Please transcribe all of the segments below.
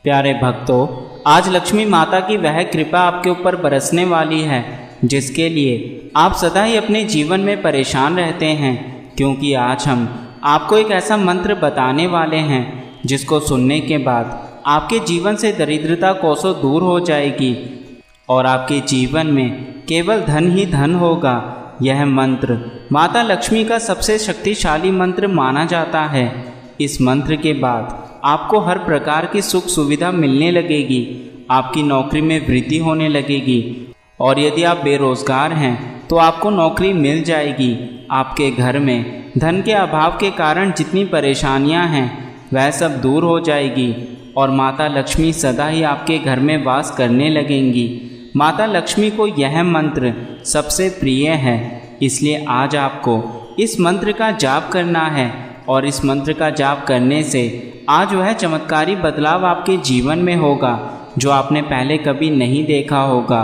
प्यारे भक्तों, आज लक्ष्मी माता की वह कृपा आपके ऊपर बरसने वाली है जिसके लिए आप सदा ही अपने जीवन में परेशान रहते हैं, क्योंकि आज हम आपको एक ऐसा मंत्र बताने वाले हैं जिसको सुनने के बाद आपके जीवन से दरिद्रता कोसों दूर हो जाएगी और आपके जीवन में केवल धन ही धन होगा। यह मंत्र माता लक्ष्मी का सबसे शक्तिशाली मंत्र माना जाता है। इस मंत्र के बाद आपको हर प्रकार की सुख सुविधा मिलने लगेगी, आपकी नौकरी में वृद्धि होने लगेगी और यदि आप बेरोजगार हैं तो आपको नौकरी मिल जाएगी। आपके घर में धन के अभाव के कारण जितनी परेशानियां हैं वह सब दूर हो जाएगी और माता लक्ष्मी सदा ही आपके घर में वास करने लगेंगी। माता लक्ष्मी को यह मंत्र सबसे प्रिय है, इसलिए आज आपको इस मंत्र का जाप करना है और इस मंत्र का जाप करने से आज वह चमत्कारी बदलाव आपके जीवन में होगा जो आपने पहले कभी नहीं देखा होगा।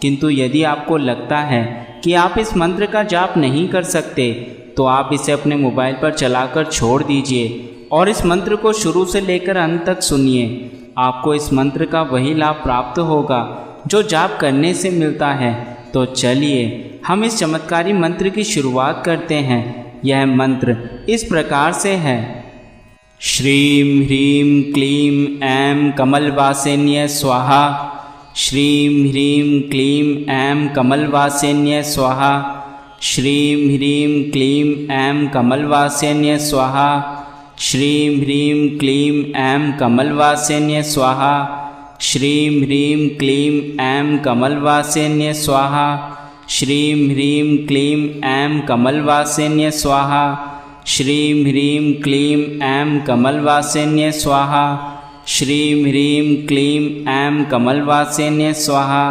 किंतु यदि आपको लगता है कि आप इस मंत्र का जाप नहीं कर सकते तो आप इसे अपने मोबाइल पर चलाकर छोड़ दीजिए और इस मंत्र को शुरू से लेकर अंत तक सुनिए। आपको इस मंत्र का वही लाभ प्राप्त होगा जो जाप करने से मिलता है। तो चलिए हम इस चमत्कारी मंत्र की शुरुआत करते हैं। यह मंत्र इस प्रकार से है। श्रीं ह्रीं क्लीं ऐं कमलवासिन्यै स्वाहा। श्रीं ह्रीं क्लीं ऐं कमलवासिन्यै स्वाहा। श्रीं ह्रीं क्लीं ऐं कमलवासिन्यै स्वाहा। श्रीं ह्रीं क्लीं ऐं कमलवासिन्यै स्वाहा। श्रीं ह्रीं क्लीं ऐं कमलवासिन्यै स्वाहा। श्रीं ह्रीं क्लीं ऐं कमलवासिन्यै स्वाहा। श्रीं ह्रीं क्लीं ऐं कमलवासिन्यै स्वाहा। श्रीं ह्रीं क्लीं ऐं कमलवासिन्यै स्वाहा।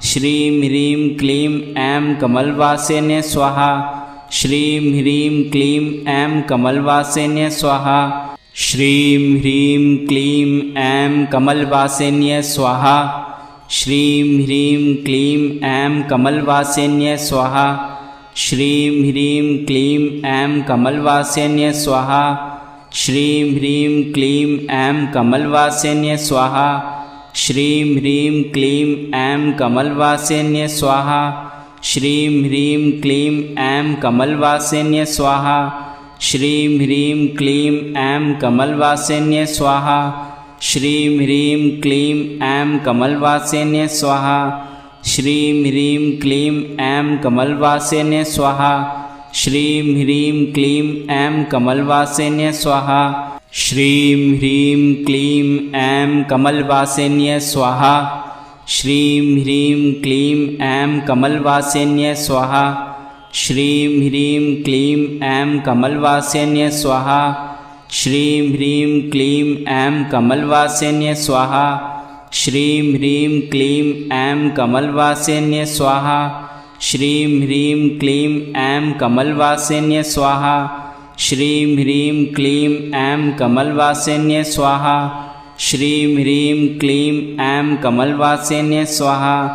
श्रीं ह्रीं क्लीं ऐं कमलवासिन्यै स्वाहा। श्रीं ह्रीं क्लीं ऐं कमलवासिन्यै स्वाहा। श्रीं ह्रीं क्लीं ऐं कमलवासिन्यै स्वाहा। श्रीं ह्रीं क्लीं ऐं कमलवासिन्यै स्वाहा। श्रीं ह्रीं क्लीं ऐं कमलवासिन्यै स्वाहा। श्रीं ह्रीं क्लीं ऐं कमलवासिन्यै स्वाहा। श्रीं ह्रीं क्लीं ऐं कमलवासिन्यै स्वाहा। श्रीं ह्रीं क्लीं ऐं कमलवासिन्यै स्वाहा। श्रीं ह्रीं क्लीं ऐं कमलवासिन्यै स्वाहा। श्रीं ह्रीं क्लीं ऐं कमलवासिन्यै स्वाहा। श्रीं ह्रीं क्लीं ऐं कमलवासिन्यै स्वाहा। श्रीं ह्रीं क्लीं ऐं कमलवासिन्यै स्वाहा। श्रीं ह्रीं क्लीं ऐं कमलवासिन्यै स्वाहा। श्रीं ह्रीं क्लीं ऐं कमलवासिन्यै स्वाहा। श्रीं ह्रीं क्लीं ऐं कमलवासिन्यै स्वाहा। श्रीं ह्रीं क्लीं ऐं कमलवासिन्यै स्वाहा। श्रीं ह्रीं क्लीं ऐं कमलवासिन्यै स्वाहा। श्रीं ह्रीं क्लीं ऐं कमलवासिन्यै स्वाहा। श्रीं ह्रीं क्लीं ऐं कमलवासिन्यै स्वाहा। श्रीं ह्रीं क्लीं ऐं कमलवासिन्यै स्वाहा। श्रीं ह्रीं क्लीं ऐं कमलवासिन्यै स्वाहा।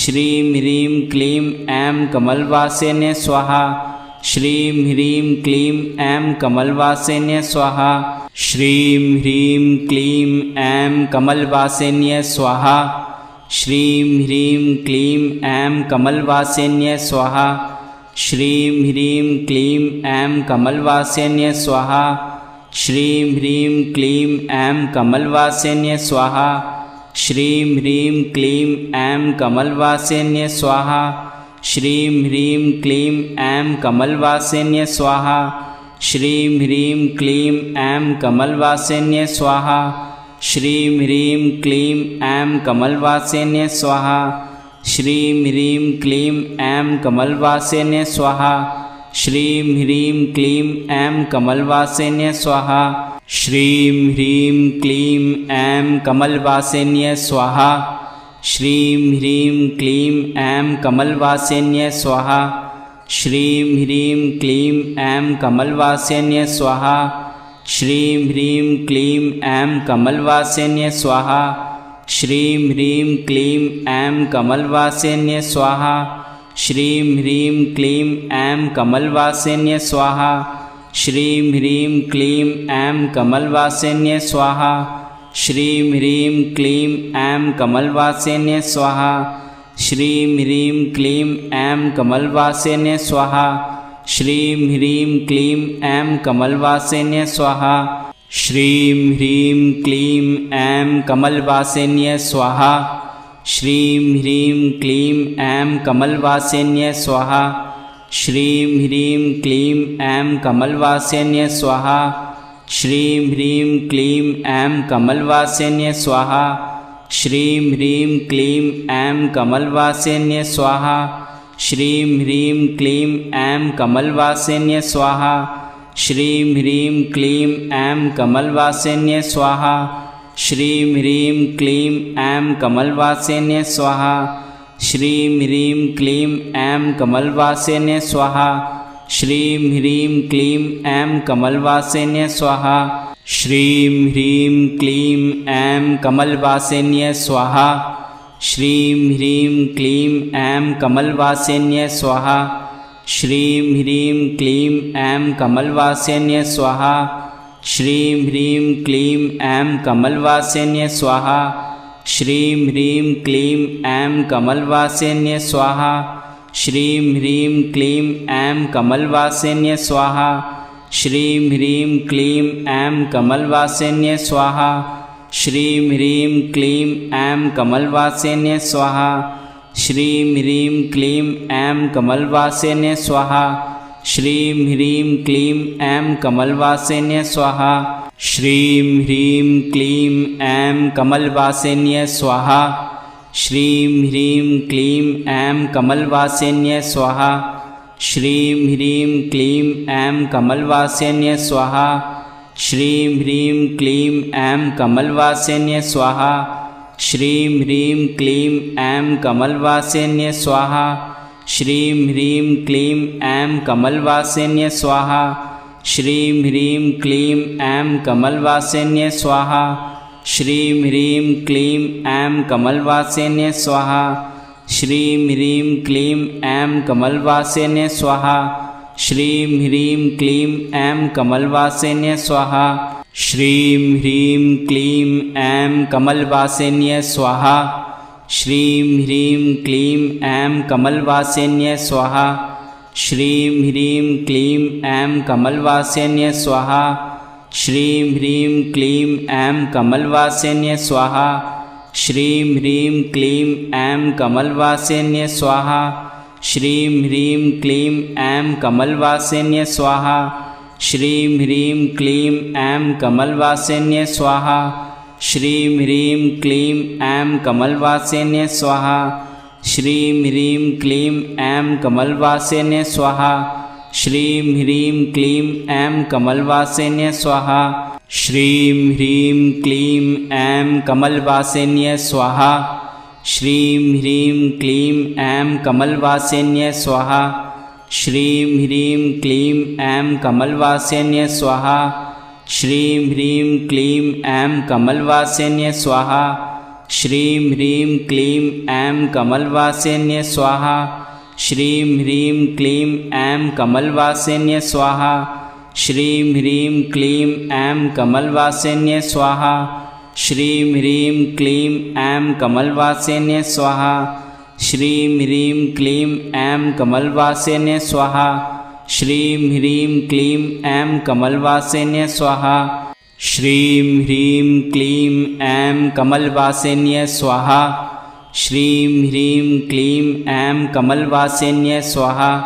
श्रीं ह्रीं क्लीं ऐं कमलवासिन्यै स्वाहा। श्रीं ह्रीं क्लीं ऐं कमलवासिन्यै स्वाहा। श्रीं ह्रीं क्लीं ऐं कमलवासिन्यै स्वाहा। श्रीं ह्रीं क्लीं ऐं कमलवासिन्यै स्वाहा। श्रीं ह्रीं क्लीं ऐं कमलवासिन्यै स्वाहा। श्रीं ह्रीं क्लीं ऐं कमलवासिन्यै स्वाहा। श्रीं ह्रीं क्लीं ऐं कमलवासिन्यै स्वाहा। श्रीं ह्रीं क्लीं ऐं कमलवासिन्यै स्वाहा। श्रीं ह्रीं क्लीं ऐं कमलवासिन्यै स्वाहा। श्रीं ह्रीं क्लीं ऐं कमलवासिन्यै स्वाहा। श्रीं ह्रीं क्लीं ऐं कमलवासिन्यै स्वाहा। श्रीं ह्रीं क्लीं ऐं कमलवासिन्यै स्वाहा। श्रीं ह्रीं क्लीं ऐं कमलवासिन्यै स्वाहा। श्रीं ह्रीं क्लीं ऐं कमलवासिन्यै स्वाहा। श्रीं ह्रीं क्लीं ऐं कमलवासिन्यै स्वाहा। श्रीं ह्रीं क्लीं ऐं कमलवासिन्यै स्वाहा। श्रीं ह्रीं क्लीं ऐं कमलवासिन्यै स्वाहा। श्रीं ह्रीं क्लीं ऐं कमलवासिन्यै स्वाहा। श्रीं ह्रीं क्लीं ऐं कमलवासिन्ये स्वाहा। श्रीं ह्रीं क्लीं ऐं कमलवासिन्ये स्वाहा। श्रीं ह्रीं क्लीं ऐं कमलवासिन्ये स्वाहा। श्रीं ह्रीं क्लीं ऐं कमलवासिन्ये स्वाहा। श्रीं ह्रीं क्लीं ऐं कमलवासिन्ये स्वाहा। श्रीं ह्रीं क्लीं ऐं कमलवासिन्ये स्वाहा। श्रीं ह्रीं क्लीं ऐं कमलवासिन्ये स्वाहा। श्रीं ह्रीं क्लीं ऐं कमलवासिन्ये स्वाहा। श्रीं ह्रीं क्लीं ऐं कमलवासिन्ये स्वाहा। श्रीं ह्रीं क्लीं ऐं कमलवासिन्ये स्वाहा। श्रीं ह्रीं क्लीं ऐं कमलवासिन्ये स्वाहा। श्रीं ह्रीं क्लीं ऐं कमलवासिन्ये स्वाहा। श्रीं ह्रीं क्लीं ऐं कमलवासिन्ये स्वाहा। श्रीं ह्रीं क्लीं ऐं कमलवासिन्ये स्वाहा। श्रीं ह्रीं क्लीं ऐं कमलवासिन्ये स्वाहा। श्रीं ह्रीं क्लीं ऐं कमलवासिन्ये स्वाहा। श्रीं ह्रीं क्लीं ऐं कमलवासिन्ये स्वाहा। श्रीं ह्रीं क्लीं ऐं कमलवासिन्ये स्वाहा। श्रीं ह्रीं क्लीं ऐं कमलवासिन्ये स्वाहा। श्रीं ह्रीं क्लीं ऐं कमलवासिन्ये स्वाहा। श्रीं ह्रीं क्लीं ऐं कमलवासिन्ये स्वाहा। श्रीं ह्रीं क्लीं ऐं कमलवासिन्ये स्वाहा। श्रीं ह्रीं क्लीं ऐं कमलवासिन्ये स्वाहा। श्रीं ह्रीं क्लीं ऐं कमलवासिन्ये स्वाहा। श्रीं ह्रीं क्लीं ऐं कमलवासिन्ये स्वाहा। श्रीं ह्रीं क्लीं ऐं कमलवासिन्ये स्वाहा। श्रीं ह्रीं क्लीं ऐं कमलवासिन्ये स्वाहा। श्रीं ह्रीं क्लीं ऐं कमलवासिन्ये स्वाहा। श्रीं ह्रीं क्लीं ऐं कमलवासिन्ये स्वाहा। श्रीं ह्रीं क्लीं ऐं कमलवासिन्ये स्वाहा। श्रीं ह्रीं क्लीं ऐं कमलवासिन्ये स्वाहा। श्रीं ह्रीं क्लीं ऐं कमलवासिन्ये स्वाहा। श्रीं ह्रीं क्लीं ऐं कमलवासिन्ये स्वाहा। श्रीं ह्रीं क्लीं ऐं कमलवासिन्ये स्वाहा। श्रीं ह्रीं क्लीं ऐं कमलवासिन्ये स्वाहा। श्रीं ह्रीं क्लीं ऐं कमलवासिन्ये स्वाहा। श्रीं ह्रीं क्लीं ऐं कमलवासिन्ये स्वाहा। श्रीं ह्रीं क्लीं ऐं कमलवासिन्ये स्वाहा। श्रीं ह्रीं क्लीं ऐं कमलवासिन्ये स्वाहा। श्रीं ह्रीं क्लीं ऐं कमलवासिन्ये स्वाहा। श्रीं ह्रीं क्लीं ऐं कमलवासिन्ये स्वाहा। श्रीं ह्रीं क्लीं ऐं कमलवासिन्ये स्वाहा। श्रीं ह्रीं क्लीं ऐं कमलवासिन्ये स्वाहा। श्रीं ह्रीं क्लीं ऐं कमलवासिन्ये स्वाहा। श्रीं ह्रीं क्लीं ऐं कमलवासिन्ये स्वाहा। श्रीं ह्रीं क्लीं ऐं कमलवासिन्ये स्वाहा। श्रीं ह्रीं क्लीं ऐं कमलवासिन्ये स्वाहा। श्रीं ह्रीं क्लीं ऐं कमलवासिन्ये स्वाहा। श्रीं ह्रीं क्लीं ऐं कमलवासिन्ये स्वाहा। श्रीं ह्रीं क्लीं ऐं कमलवासिन्ये स्वाहा। श्रीं ह्रीं क्लीं ऐं कमलवासिन्ये स्वाहा। श्रीं ह्रीं क्लीं ऐं कमलवासिन्ये स्वाहा। श्रीं ह्रीं क्लीं ऐं कमलवासिन्ये स्वाहा। श्रीं ह्रीं क्लीं ऐं कमलवासिन्ये स्वाहा। श्रीं ह्रीं क्लीं ऐं कमलवासिन्ये स्वाहा।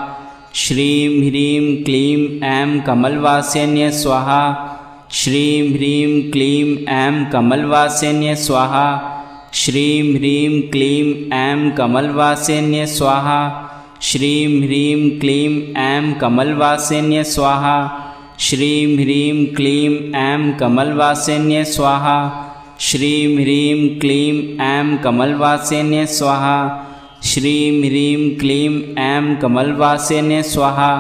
श्रीं ह्रीं क्लीं ऐं कमलवासिन्ये स्वाहा। श्रीं ह्रीं क्लीं ऐं कमलवासिन्ये स्वाहा। श्रीं ह्रीं क्लीं ऐं कमलवासिन्ये स्वाहा। श्रीं ह्रीं क्लीं ऐं कमलवासिन्ये स्वाहा। श्रीं ह्रीं क्लीं ऐं कमलवासिन्ये स्वाहा। श्रीं ह्रीं क्लीं ऐं कमलवासिन्ये स्वाहा। श्रीं ह्रीं क्लीं ऐं कमलवासिन्ये स्वाहा।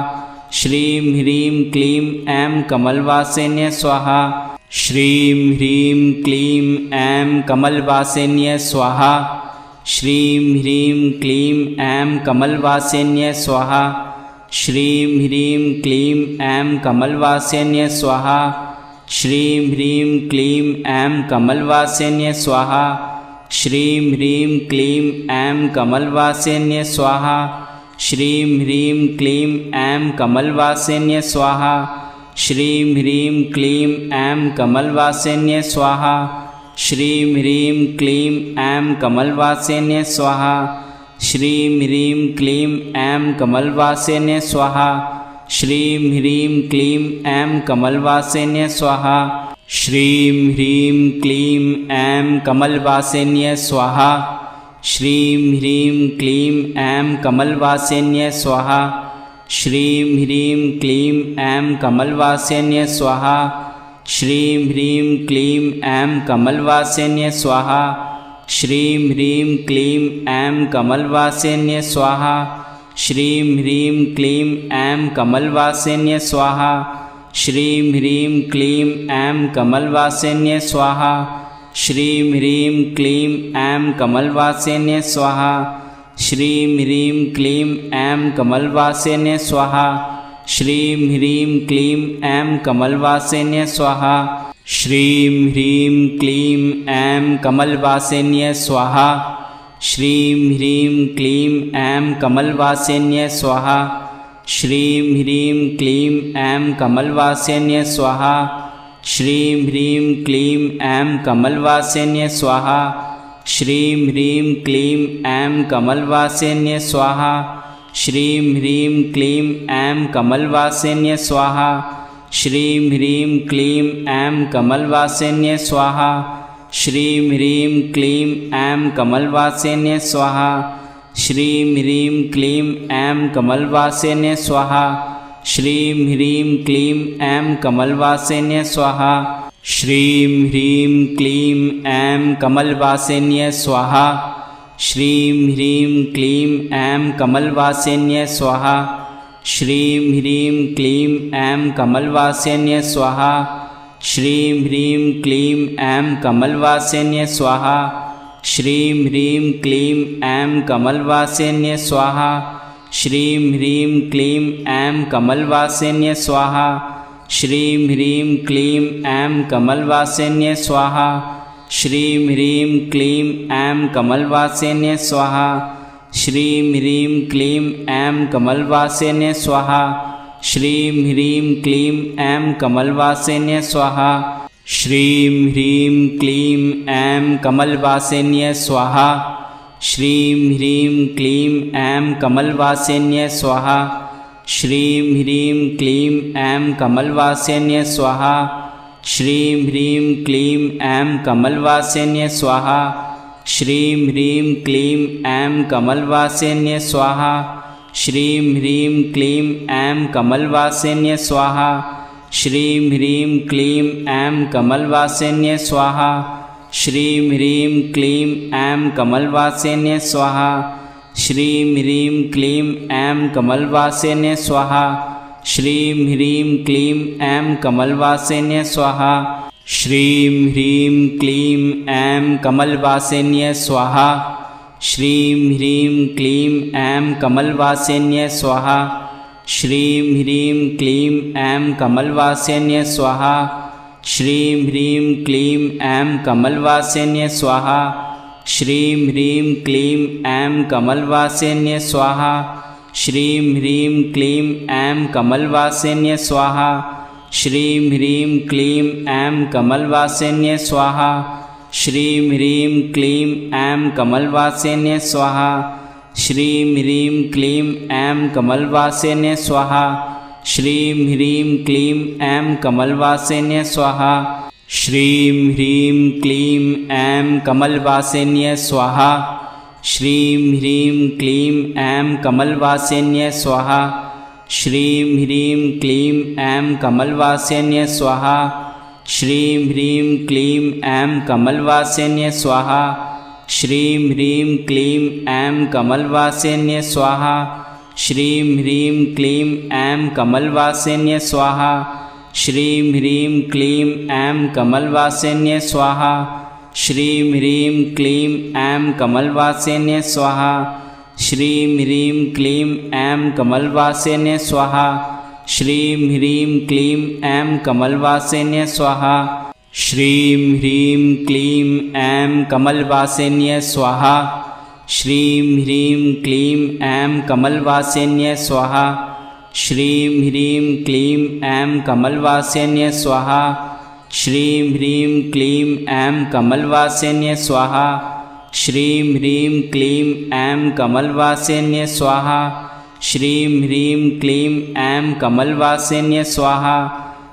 श्रीं ह्रीं क्लीं ऐं कमलवासिन्ये स्वाहा। श्रीं ह्रीं क्लीं ऐं कमलवासिन्ये स्वाहा। श्रीं ह्रीं क्लीं ऐं कमलवासिन्ये स्वाहा। श्रीं ह्रीं क्लीं ऐं कमलवासिन्ये स्वाहा। श्रीं ह्रीं क्लीं ऐं कमलवासिन्ये स्वाहा। श्रीं ह्रीं क्लीं ऐं कमलवासिन्ये स्वाहा। श्रीं ह्रीं क्लीं ऐं कमलवासिन्ये स्वाहा। श्रीं ह्रीं क्लीं ऐं कमलवासिन्ये स्वाहा। श्रीं ह्रीं क्लीं ऐं कमलवासिन्ये स्वाहा। श्रीं ह्रीं क्लीं ऐं कमलवासिन्ये स्वाहा। श्रीं ह्रीं क्लीं ऐं कमलवासिन्ये स्वाहा। श्रीं ह्रीं क्लीं ऐं कमलवासिन्ये स्वाहा। श्रीं ह्रीं क्लीं ऐं कमलवासिन्ये स्वाहा। श्रीं ह्रीं क्लीं ऐं कमलवासिन्ये स्वाहा। श्रीं ह्रीं क्लीं ऐं कमलवासिन्ये स्वाहा। श्रीं ह्रीं क्लीं ऐं कमलवासिन्ये स्वाहा। श्रीं ह्रीं क्लीं ऐं कमलवासिन्ये स्वाहा। श्रीं ह्रीं क्लीं ऐं कमलवासिन्ये स्वाहा। श्रीं ह्रीं क्लीं ऐं कमलवासिन्ये स्वाहा। श्रीं ह्रीं क्लीं ऐं कमलवासिन्ये स्वाहा। श्रीं ह्रीं क्लीं ऐं कमलवासिन्ये स्वाहा। श्रीं ह्रीं क्लीं ऐं कमलवासिन्ये स्वाहा। श्रीं ह्रीं क्लीं ऐं कमलवासिन्ये स्वाहा। श्रीं ह्रीं क्लीं ऐं कमलवासिन्ये स्वाहा। श्रीं ह्रीं क्लीं ऐं कमलवासिन्ये स्वाहा। श्रीं ह्रीं क्लीं ऐं कमलवासिन्ये स्वाहा। श्रीं ह्रीं क्लीं ऐं कमलवासिन्ये स्वाहा। श्रीं ह्रीं क्लीं ऐं कमलवासिन्ये स्वाहा। श्रीं ह्रीं क्लीं ऐं कमलवासिन्ये स्वाहा। श्रीं ह्रीं क्लीं ऐं कमलवासिन्ये स्वाहा। श्रीं ह्रीं क्लीं ऐं कमलवासिन्ये स्वाहा। श्रीं ह्रीं क्लीं ऐं कमलवासिन्ये स्वाहा। श्रीं ह्रीं क्लीं ऐं कमलवासिन्ये स्वाहा। श्रीं ह्रीं क्लीं ऐं कमलवासिन्ये स्वाहा। श्रीं ह्रीं क्लीं ऐं कमलवासिन्ये स्वाहा। श्रीं ह्रीं क्लीं ऐं कमलवासिन्ये स्वाहा। श्रीं ह्रीं क्लीं ऐं कमलवासिन्ये स्वाहा। श्रीं ह्रीं क्लीं ऐं कमलवासिन्ये स्वाहा। श्रीं ह्रीं क्लीं ऐं कमलवासिन्ये स्वाहा। श्रीं ह्रीं क्लीं ऐं कमलवासिन्ये स्वाहा। श्रीं ह्रीं क्लीं ऐं कमलवासिन्ये स्वाहा। श्रीं ह्रीं क्लीं ऐं कमलवासिन्ये स्वाहा। श्रीं ह्रीं क्लीं ऐं कमलवासिन्ये स्वाहा। श्रीं ह्रीं क्लीं ऐं कमलवासिन्ये स्वाहा। श्रीं ह्रीं क्लीं ऐं कमलवासिन्ये स्वाहा। श्रीं ह्रीं क्लीं ऐं कमलवासिन्ये स्वाहा। श्रीं ह्रीं क्लीं ऐं कमलवासिन्ये स्वाहा। श्रीं ह्रीं क्लीं ऐं कमलवासिन्ये स्वाहा। श्रीं ह्रीं क्लीं ऐं कमलवासिन्ये स्वाहा। श्रीं ह्रीं क्लीं ऐं कमलवासिन्ये स्वाहा। श्रीं ह्रीं क्लीं ऐं कमलवासिन्ये स्वाहा। श्रीं ह्रीं क्लीं ऐं कमलवासिन्ये स्वाहा। श्रीं ह्रीं क्लीं ऐं कमलवासिन्ये स्वाहा। श्रीं ह्रीं क्लीं ऐं कमलवासिन्ये स्वाहा। श्रीं ह्रीं क्लीं ऐं कमलवासिन्ये स्वाहा। श्रीं ह्रीं क्लीं ऐं कमलवासिन्ये स्वाहा। श्रीं ह्रीं क्लीं ऐं कमलवासिन्ये स्वाहा। श्रीं ह्रीं क्लीं ऐं कमलवासिन्ये स्वाहा। श्रीं ह्रीं क्लीं ऐं कमलवासिन्ये स्वाहा। श्रीं ह्रीं क्लीं ऐं कमलवासिन्ये स्वाहा। श्रीं ह्रीं क्लीं ऐं कमलवासिन्ये स्वाहा। श्रीं ह्रीं क्लीं ऐं कमलवासिन्ये स्वाहा। श्रीं ह्रीं क्लीं ऐं कमलवासिन्ये स्वाहा। श्रीं ह्रीं क्लीं ऐं कमलवासिन्ये स्वाहा। श्रीं ह्रीं क्लीं ऐं कमलवासिन्ये स्वाहा। श्रीं ह्रीं क्लीं ऐं कमलवासिन्ये स्वाहा। श्रीं ह्रीं क्लीं ऐं कमलवासिन्ये स्वाहा। श्रीं ह्रीं क्लीं ऐं कमलवासिन्ये स्वाहा। श्रीं ह्रीं क्लीं ऐं कमलवासिन्ये स्वाहा। श्रीं ह्रीं क्लीं ऐं कमलवासिन्ये स्वाहा। श्रीं ह्रीं क्लीं ऐं कमलवासिन्यै स्वाहा। श्रीं ह्रीं क्लीं ऐं कमलवासिन्यै स्वाहा। श्रीं ह्रीं क्लीं ऐं कमलवासिन्यै स्वाहा। श्रीं ह्रीं क्लीं ऐं कमलवासिन्यै स्वाहा। श्रीं ह्रीं क्लीं ऐं कमलवासिन्यै स्वाहा। श्रीं ह्रीं क्लीं ऐं कमलवासिन्यै स्वाहा। श्रीं ह्रीं क्लीं ऐं कमलवासिन्यै स्वाहा।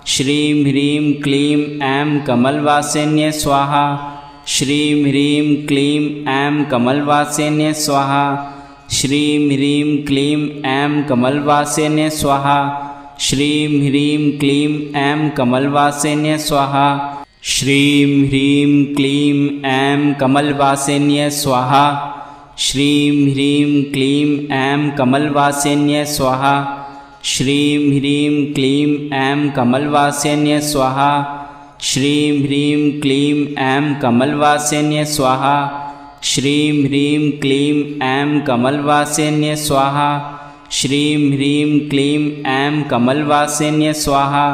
श्रीं ह्रीं क्लीं ऐं कमलवासिन्यै स्वाहा। श्रीं ह्रीं क्लीं ऐं कमलवासिन्यै स्वाहा। श्रीं ह्रीं क्लीं ऐं कमलवासिन्यै स्वाहा। श्रीं ह्रीं क्लीं ऐं कमलवासिन्यै स्वाहा। श्रीं ह्रीं क्लीं ऐं कमलवासिन्यै स्वाहा। श्रीं ह्रीं क्लीं ऐं कमलवासिन्यै स्वाहा। श्रीं ह्रीं क्लीं ऐं कमलवासिन्यै स्वाहा। श्रीं ह्रीं क्लीं ऐं कमलवासिन्यै स्वाहा। श्रीं ह्रीं क्लीं ऐं कमलवासिन्यै स्वाहा। श्रीं ह्रीं क्लीं ऐं कमलवासिन्यै स्वाहा।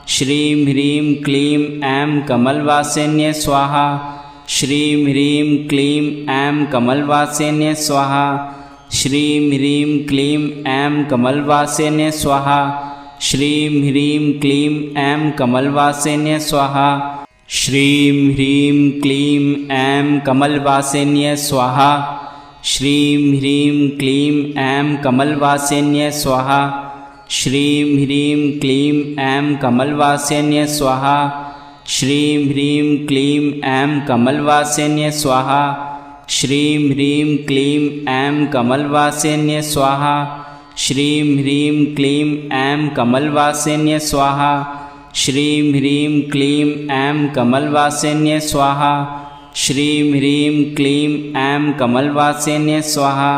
श्रीं ह्रीं क्लीं ऐं कमलवासिन्यै स्वाहा। श्रीं ह्रीं क्लीं ऐं कमलवासिन्यै स्वाहा। श्रीं ह्रीं क्लीं ऐं कमलवासिन्यै स्वाहा। श्रीं ह्रीं क्लीं ऐं कमलवासिन्यै स्वाहा। श्रीं ह्रीं क्लीं ऐं कमलवासिन्यै स्वाहा। श्रीं ह्रीं क्लीं ऐं कमलवासिन्यै स्वाहा। श्रीं ह्रीं क्लीं ऐं कमलवासिन्यै स्वाहा। श्रीं ह्रीं क्लीं ऐं कमलवासिन्यै स्वाहा। श्रीं ह्रीं क्लीं ऐं कमलवासिन्यै स्वाहा। श्रीं ह्रीं क्लीं ऐं कमलवासिन्यै स्वाहा। श्रीं ह्रीं क्लीं ऐं कमलवासिन्यै स्वाहा। श्रीं ह्रीं क्लीं ऐं कमलवासिन्यै स्वाहा। श्रीं ह्रीं क्लीं ऐं कमलवासिन्यै स्वाहा।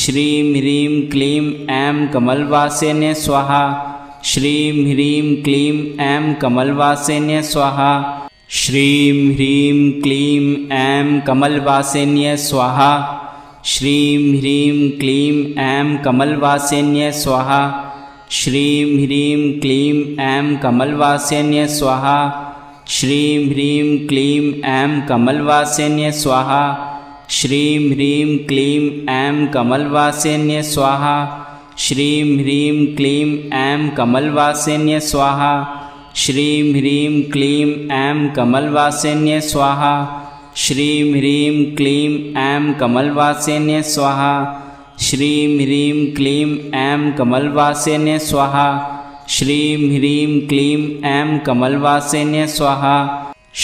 श्रीं ह्रीं क्लीं ऐं कमलवासिन्यै स्वाहा। श्रीं ह्रीं क्लीं ऐं कमलवासिन्यै स्वाहा। श्रीं ह्रीं क्लीं ऐं कमलवासिन्यै स्वाहा। श्रीं ह्रीं क्लीं ऐं कमलवासिन्यै स्वाहा। श्रीं ह्रीं क्लीं ऐं कमलवासिन्यै स्वाहा। श्रीं ह्रीं क्लीं ऐं कमलवासिन्यै स्वाहा। श्रीं ह्रीं क्लीं ऐं कमलवासिन्यै स्वाहा। श्रीं ह्रीं क्लीं ऐं कमलवासिन्यै स्वाहा। श्रीं ह्रीं क्लीं ऐं कमलवासिन्यै स्वाहा। श्रीं ह्रीं क्लीं ऐं कमलवासिन्यै स्वाहा। श्रीं ह्रीं क्लीं ऐं कमलवासिन्यै स्वाहा। श्रीं ह्रीं क्लीं ऐं कमलवासिन्यै स्वाहा।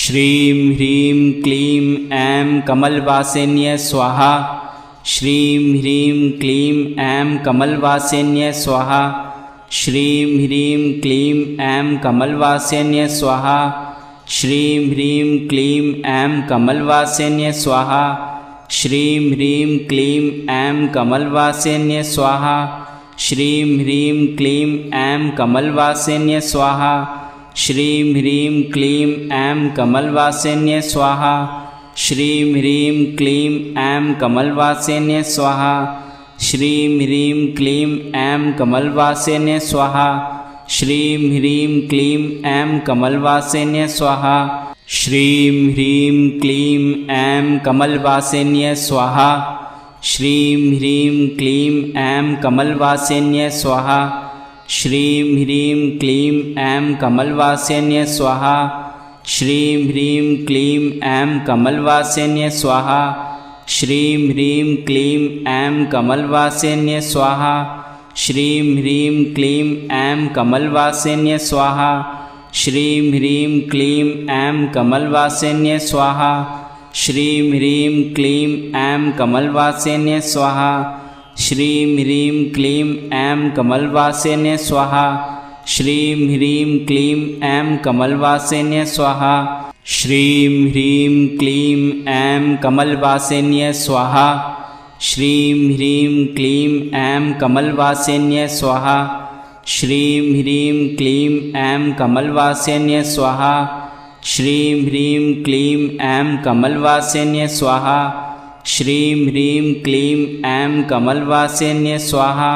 श्रीं ह्रीं क्लीं ऐं कमलवासिन्यै स्वाहा। श्रीं ह्रीं क्लीं ऐं कमलवासिन्यै स्वाहा। श्रीं ह्रीं क्लीं ऐं कमलवासिन्यै स्वाहा। श्रीं ह्रीं क्लीं ऐं कमलवासिन्यै स्वाहा। श्रीं ह्रीं क्लीं ऐं कमलवासिन्यै स्वाहा। श्रीं ह्रीं क्लीं ऐं कमलवासिन्यै स्वाहा। श्रीं ह्रीं क्लीं ऐं कमलवासिन्यै स्वाहा। श्रीं ह्रीं क्लीं ऐं कमलवासिन्यै स्वाहा। श्रीं ह्रीं क्लीं ऐं कमलवासिन्यै स्वाहा। श्रीं ह्रीं क्लीं ऐं कमलवासिन्यै स्वाहा। श्रीं ह्रीं क्लीं ऐं कमलवासिन्यै स्वाहा। श्रीं ह्रीं क्लीं ऐं कमलवासिन्यै स्वाहा। श्रीं ह्रीं क्लीं ऐं कमलवासिन्यै स्वाहा। श्रीं ह्रीं क्लीं ऐं कमलवासिन्यै स्वाहा। श्रीं ह्रीं क्लीं ऐं कमलवासिन्यै स्वाहा। श्रीं ह्रीं क्लीं ऐं कमलवासिन्यै स्वाहा। श्रीं ह्रीं क्लीं ऐं कमलवासिन्यै स्वाहा। श्रीं ह्रीं क्लीं ऐं कमलवासिन्यै स्वाहा। श्रीं ह्रीं क्लीं ऐं कमलवासिन्यै स्वाहा। श्रीं ह्रीं क्लीं ऐं कमलवासिन्यै स्वाहा। श्रीं ह्रीं क्लीं ऐं कमलवासिन्यै स्वाहा। श्रीं ह्रीं क्लीं ऐं कमलवासिन्यै स्वाहा। श्रीं ह्रीं क्लीं ऐं कमलवासिन्यै स्वाहा। श्रीं ह्रीं क्लीं ऐं कमलवासिन्यै स्वाहा।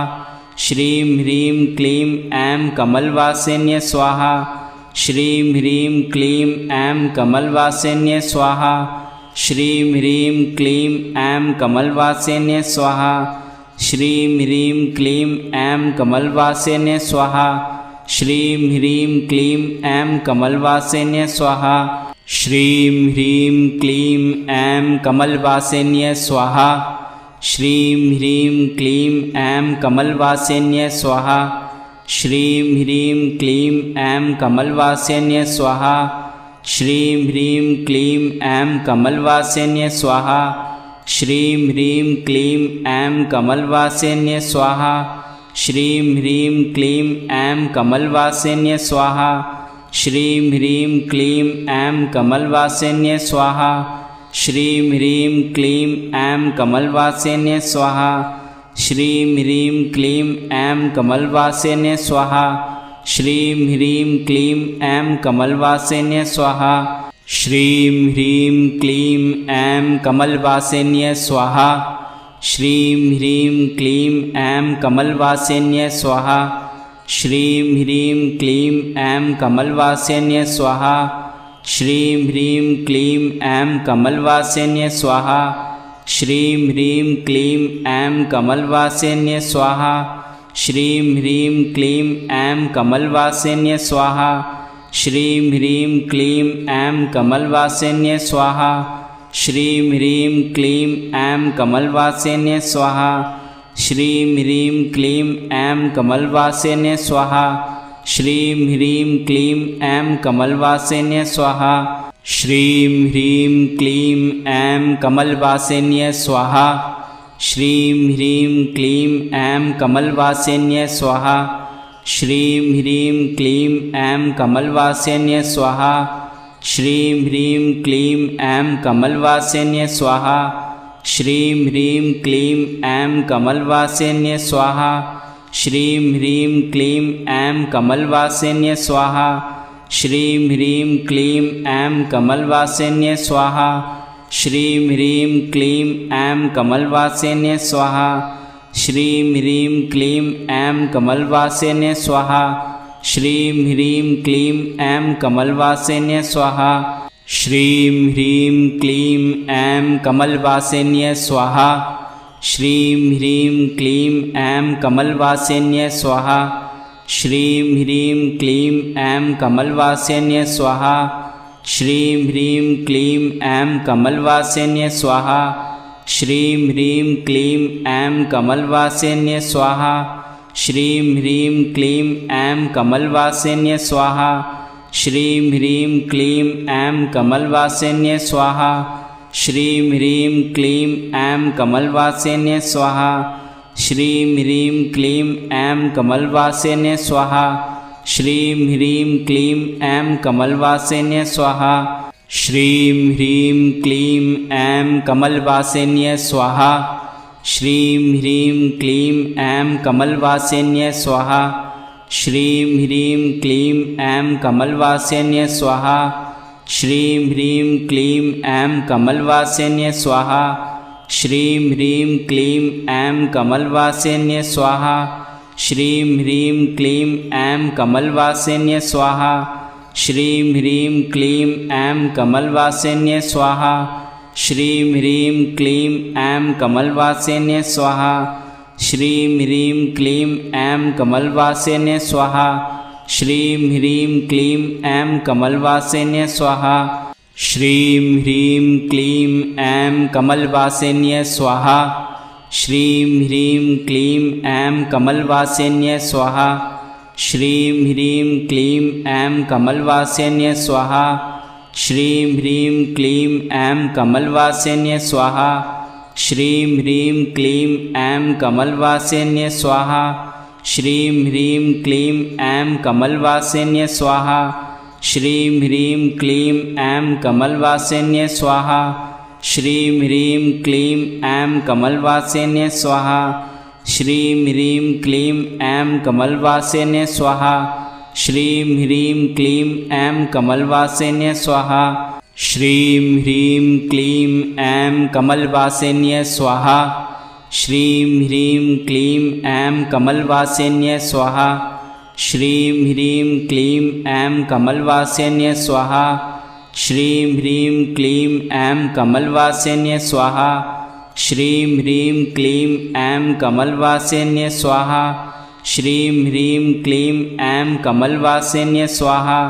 श्रीं ह्रीं क्लीं ऐं कमलवासिन्ये स्वाहा। श्रीं ह्रीं क्लीं ऐं कमलवासिन्ये स्वाहा। श्रीं ह्रीं क्लीं ऐं कमलवासिन्ये स्वाहा। श्रीं ह्रीं क्लीं ऐं कमलवासिन्ये स्वाहा। श्रीं ह्रीं क्लीं ऐं कमलवासिन्ये स्वाहा। श्रीं ह्रीं क्लीं ऐं कमलवासिन्ये स्वाहा। श्रीं ह्रीं क्लीं ऐं कमलवासिन्ये स्वाहा। श्रीं ह्रीं क्लीं ऐं कमलवासिन्ये स्वाहा। श्रीं ह्रीं क्लीं ऐं कमलवासिन्ये स्वाहा। श्रीं ह्रीं क्लीं ऐं कमलवासिन्ये स्वाहा। श्रीं ह्रीं क्लीं ऐं कमलवासिन्ये स्वाहा। श्रीं ह्रीं क्लीं ऐं कमलवासिन्ये स्वाहा। श्रीं ह्रीं क्लीं ऐं कमलवासिन्ये स्वाहा। श्रीं ह्रीं क्लीं ऐं कमलवासिन्ये स्वाहा। श्रीं ह्रीं क्लीं ऐं कमलवासिन्ये स्वाहा। श्रीं ह्रीं क्लीं ऐं कमलवासिन्ये स्वाहा। श्रीं ह्रीं क्लीं ऐं कमलवासिन्ये स्वाहा। श्रीं ह्रीं क्लीं ऐं कमलवासिन्ये स्वाहा। श्रीं ह्रीं क्लीं ऐं कमलवासिन्ये स्वाहा। श्रीं ह्रीं क्लीं ऐं कमलवासिन्ये स्वाहा। श्रीं ह्रीं क्लीं ऐं कमलवासिन्ये स्वाहा। श्रीं ह्रीं क्लीं ऐं कमलवासिन्ये स्वाहा। श्रीं ह्रीं क्लीं ऐं कमलवासिन्ये स्वाहा। श्रीं ह्रीं क्लीं ऐं कमलवासिन्ये स्वाहा। श्रीं ह्रीं क्लीं ऐं कमलवासिन्ये स्वाहा। श्रीं ह्रीं क्लीं ऐं कमलवासिन्ये स्वाहा। श्रीं ह्रीं क्लीं ऐं कमलवासिन्ये स्वाहा। श्रीं ह्रीं क्लीं ऐं कमलवासिन्ये स्वाहा। श्रीं ह्रीं क्लीं ऐं कमलवासिन्ये स्वाहा। श्रीं ह्रीं क्लीं ऐं कमलवासिन्ये स्वाहा। श्रीं ह्रीं क्लीं ऐं कमलवासिन्ये स्वाहा। श्रीं ह्रीं क्लीं ऐं कमलवासिन्ये स्वाहा। श्रीं ह्रीं क्लीं ऐं कमलवासिन्ये स्वाहा। श्रीं ह्रीं क्लीं ऐं कमलवासिन्ये स्वाहा। श्रीं ह्रीं क्लीं ऐं कमलवासिन्ये स्वाहा। श्रीं ह्रीं क्लीं ऐं कमलवासिन्ये स्वाहा। श्रीं ह्रीं क्लीं ऐं कमलवासिन्ये स्वाहा। श्रीं ह्रीं क्लीं ऐं कमलवासिन्ये स्वाहा। श्रीं ह्रीं क्लीं ऐं कमलवासिन्ये स्वाहा। श्रीं ह्रीं क्लीं ऐं कमलवासिन्ये स्वाहा। श्रीं ह्रीं क्लीं ऐं कमलवासिन्ये स्वाहा। श्रीं ह्रीं क्लीं ऐं कमलवासिन्ये स्वाहा। श्रीं ह्रीं क्लीं ऐं कमलवासिन्ये स्वाहा। श्रीं ह्रीं क्लीं ऐं कमलवासिन्ये स्वाहा। श्रीं ह्रीं क्लीं ऐं कमलवासिन्ये स्वाहा। श्रीं ह्रीं क्लीं ऐं कमलवासिन्ये स्वाहा। श्रीं ह्रीं क्लीं ऐं कमलवासिन्ये स्वाहा। श्रीं ह्रीं क्लीं ऐं कमलवासिन्ये स्वाहा। श्रीं ह्रीं क्लीं ऐं कमलवासिन्ये स्वाहा। श्रीं ह्रीं क्लीं ऐं कमलवासिन्ये स्वाहा। श्रीं ह्रीं क्लीं ऐं कमलवासिन्ये स्वाहा। श्रीं ह्रीं क्लीं ऐं कमलवासिन्ये स्वाहा। श्रीं ह्रीं क्लीं ऐं कमलवासिन्ये स्वाहा। श्रीं ह्रीं क्लीं ऐं कमलवासिन्ये स्वाहा। श्रीं ह्रीं क्लीं ऐं कमलवासिन्ये स्वाहा। श्रीं ह्रीं क्लीं ऐं कमलवासिन्ये स्वाहा। श्रीं ह्रीं क्लीं ऐं कमलवासिन्ये स्वाहा। श्रीं ह्रीं क्लीं ऐं कमलवासिन्ये स्वाहा। श्रीं ह्रीं क्लीं ऐं कमलवासिन्ये स्वाहा। श्रीं ह्रीं क्लीं ऐं कमलवासिन्ये स्वाहा। श्रीं ह्रीं क्लीं ऐं कमलवासिन्ये स्वाहा। श्रीं ह्रीं क्लीं ऐं कमलवासिन्ये स्वाहा। श्रीं ह्रीं क्लीं ऐं कमलवासिन्ये स्वाहा। श्रीं ह्रीं क्लीं ऐं कमलवासिन्ये स्वाहा। श्रीं ह्रीं क्लीं ऐं कमलवासिन्ये स्वाहा। श्रीं ह्रीं क्लीं ऐं कमलवासिन्ये स्वाहा। श्रीं ह्रीं क्लीं ऐं कमलवासिन्ये स्वाहा। श्रीं ह्रीं क्लीं ऐं कमलवासिन्ये स्वाहा। श्रीं ह्रीं क्लीं ऐं कमलवासिन्ये स्वाहा। श्रीं ह्रीं क्लीं ऐं कमलवासिन्ये स्वाहा। श्रीं ह्रीं क्लीं ऐं कमलवासिन्ये स्वाहा।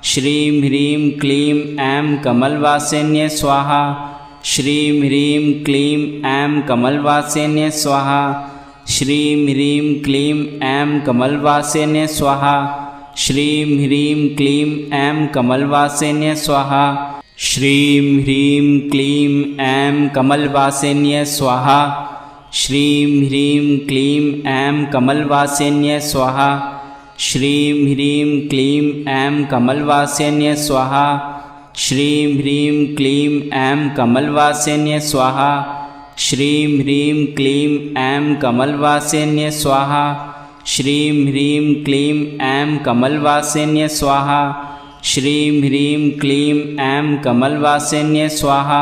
श्रीं ह्रीं क्लीं ऐं कमलवासिन्ये स्वाहा। श्रीं ह्रीं क्लीं ऐं कमलवासिन्ये स्वाहा। श्रीं ह्रीं क्लीं ऐं कमलवासिन्ये स्वाहा। श्रीं ह्रीं क्लीं ऐं कमलवासिन्ये स्वाहा। श्रीं ह्रीं क्लीं ऐं कमलवासिन्ये स्वाहा। श्रीं ह्रीं क्लीं ऐं कमलवासिन्ये स्वाहा। श्रीं ह्रीं क्लीं ऐं कमलवासिन्ये स्वाहा। श्रीं ह्रीं क्लीं ऐं कमलवासिन्ये स्वाहा। श्रीं ह्रीं क्लीं ऐं कमलवासिन्ये स्वाहा। श्रीं ह्रीं क्लीं ऐं कमलवासिन्ये स्वाहा। श्रीं ह्रीं क्लीं ऐं कमलवासिन्ये स्वाहा।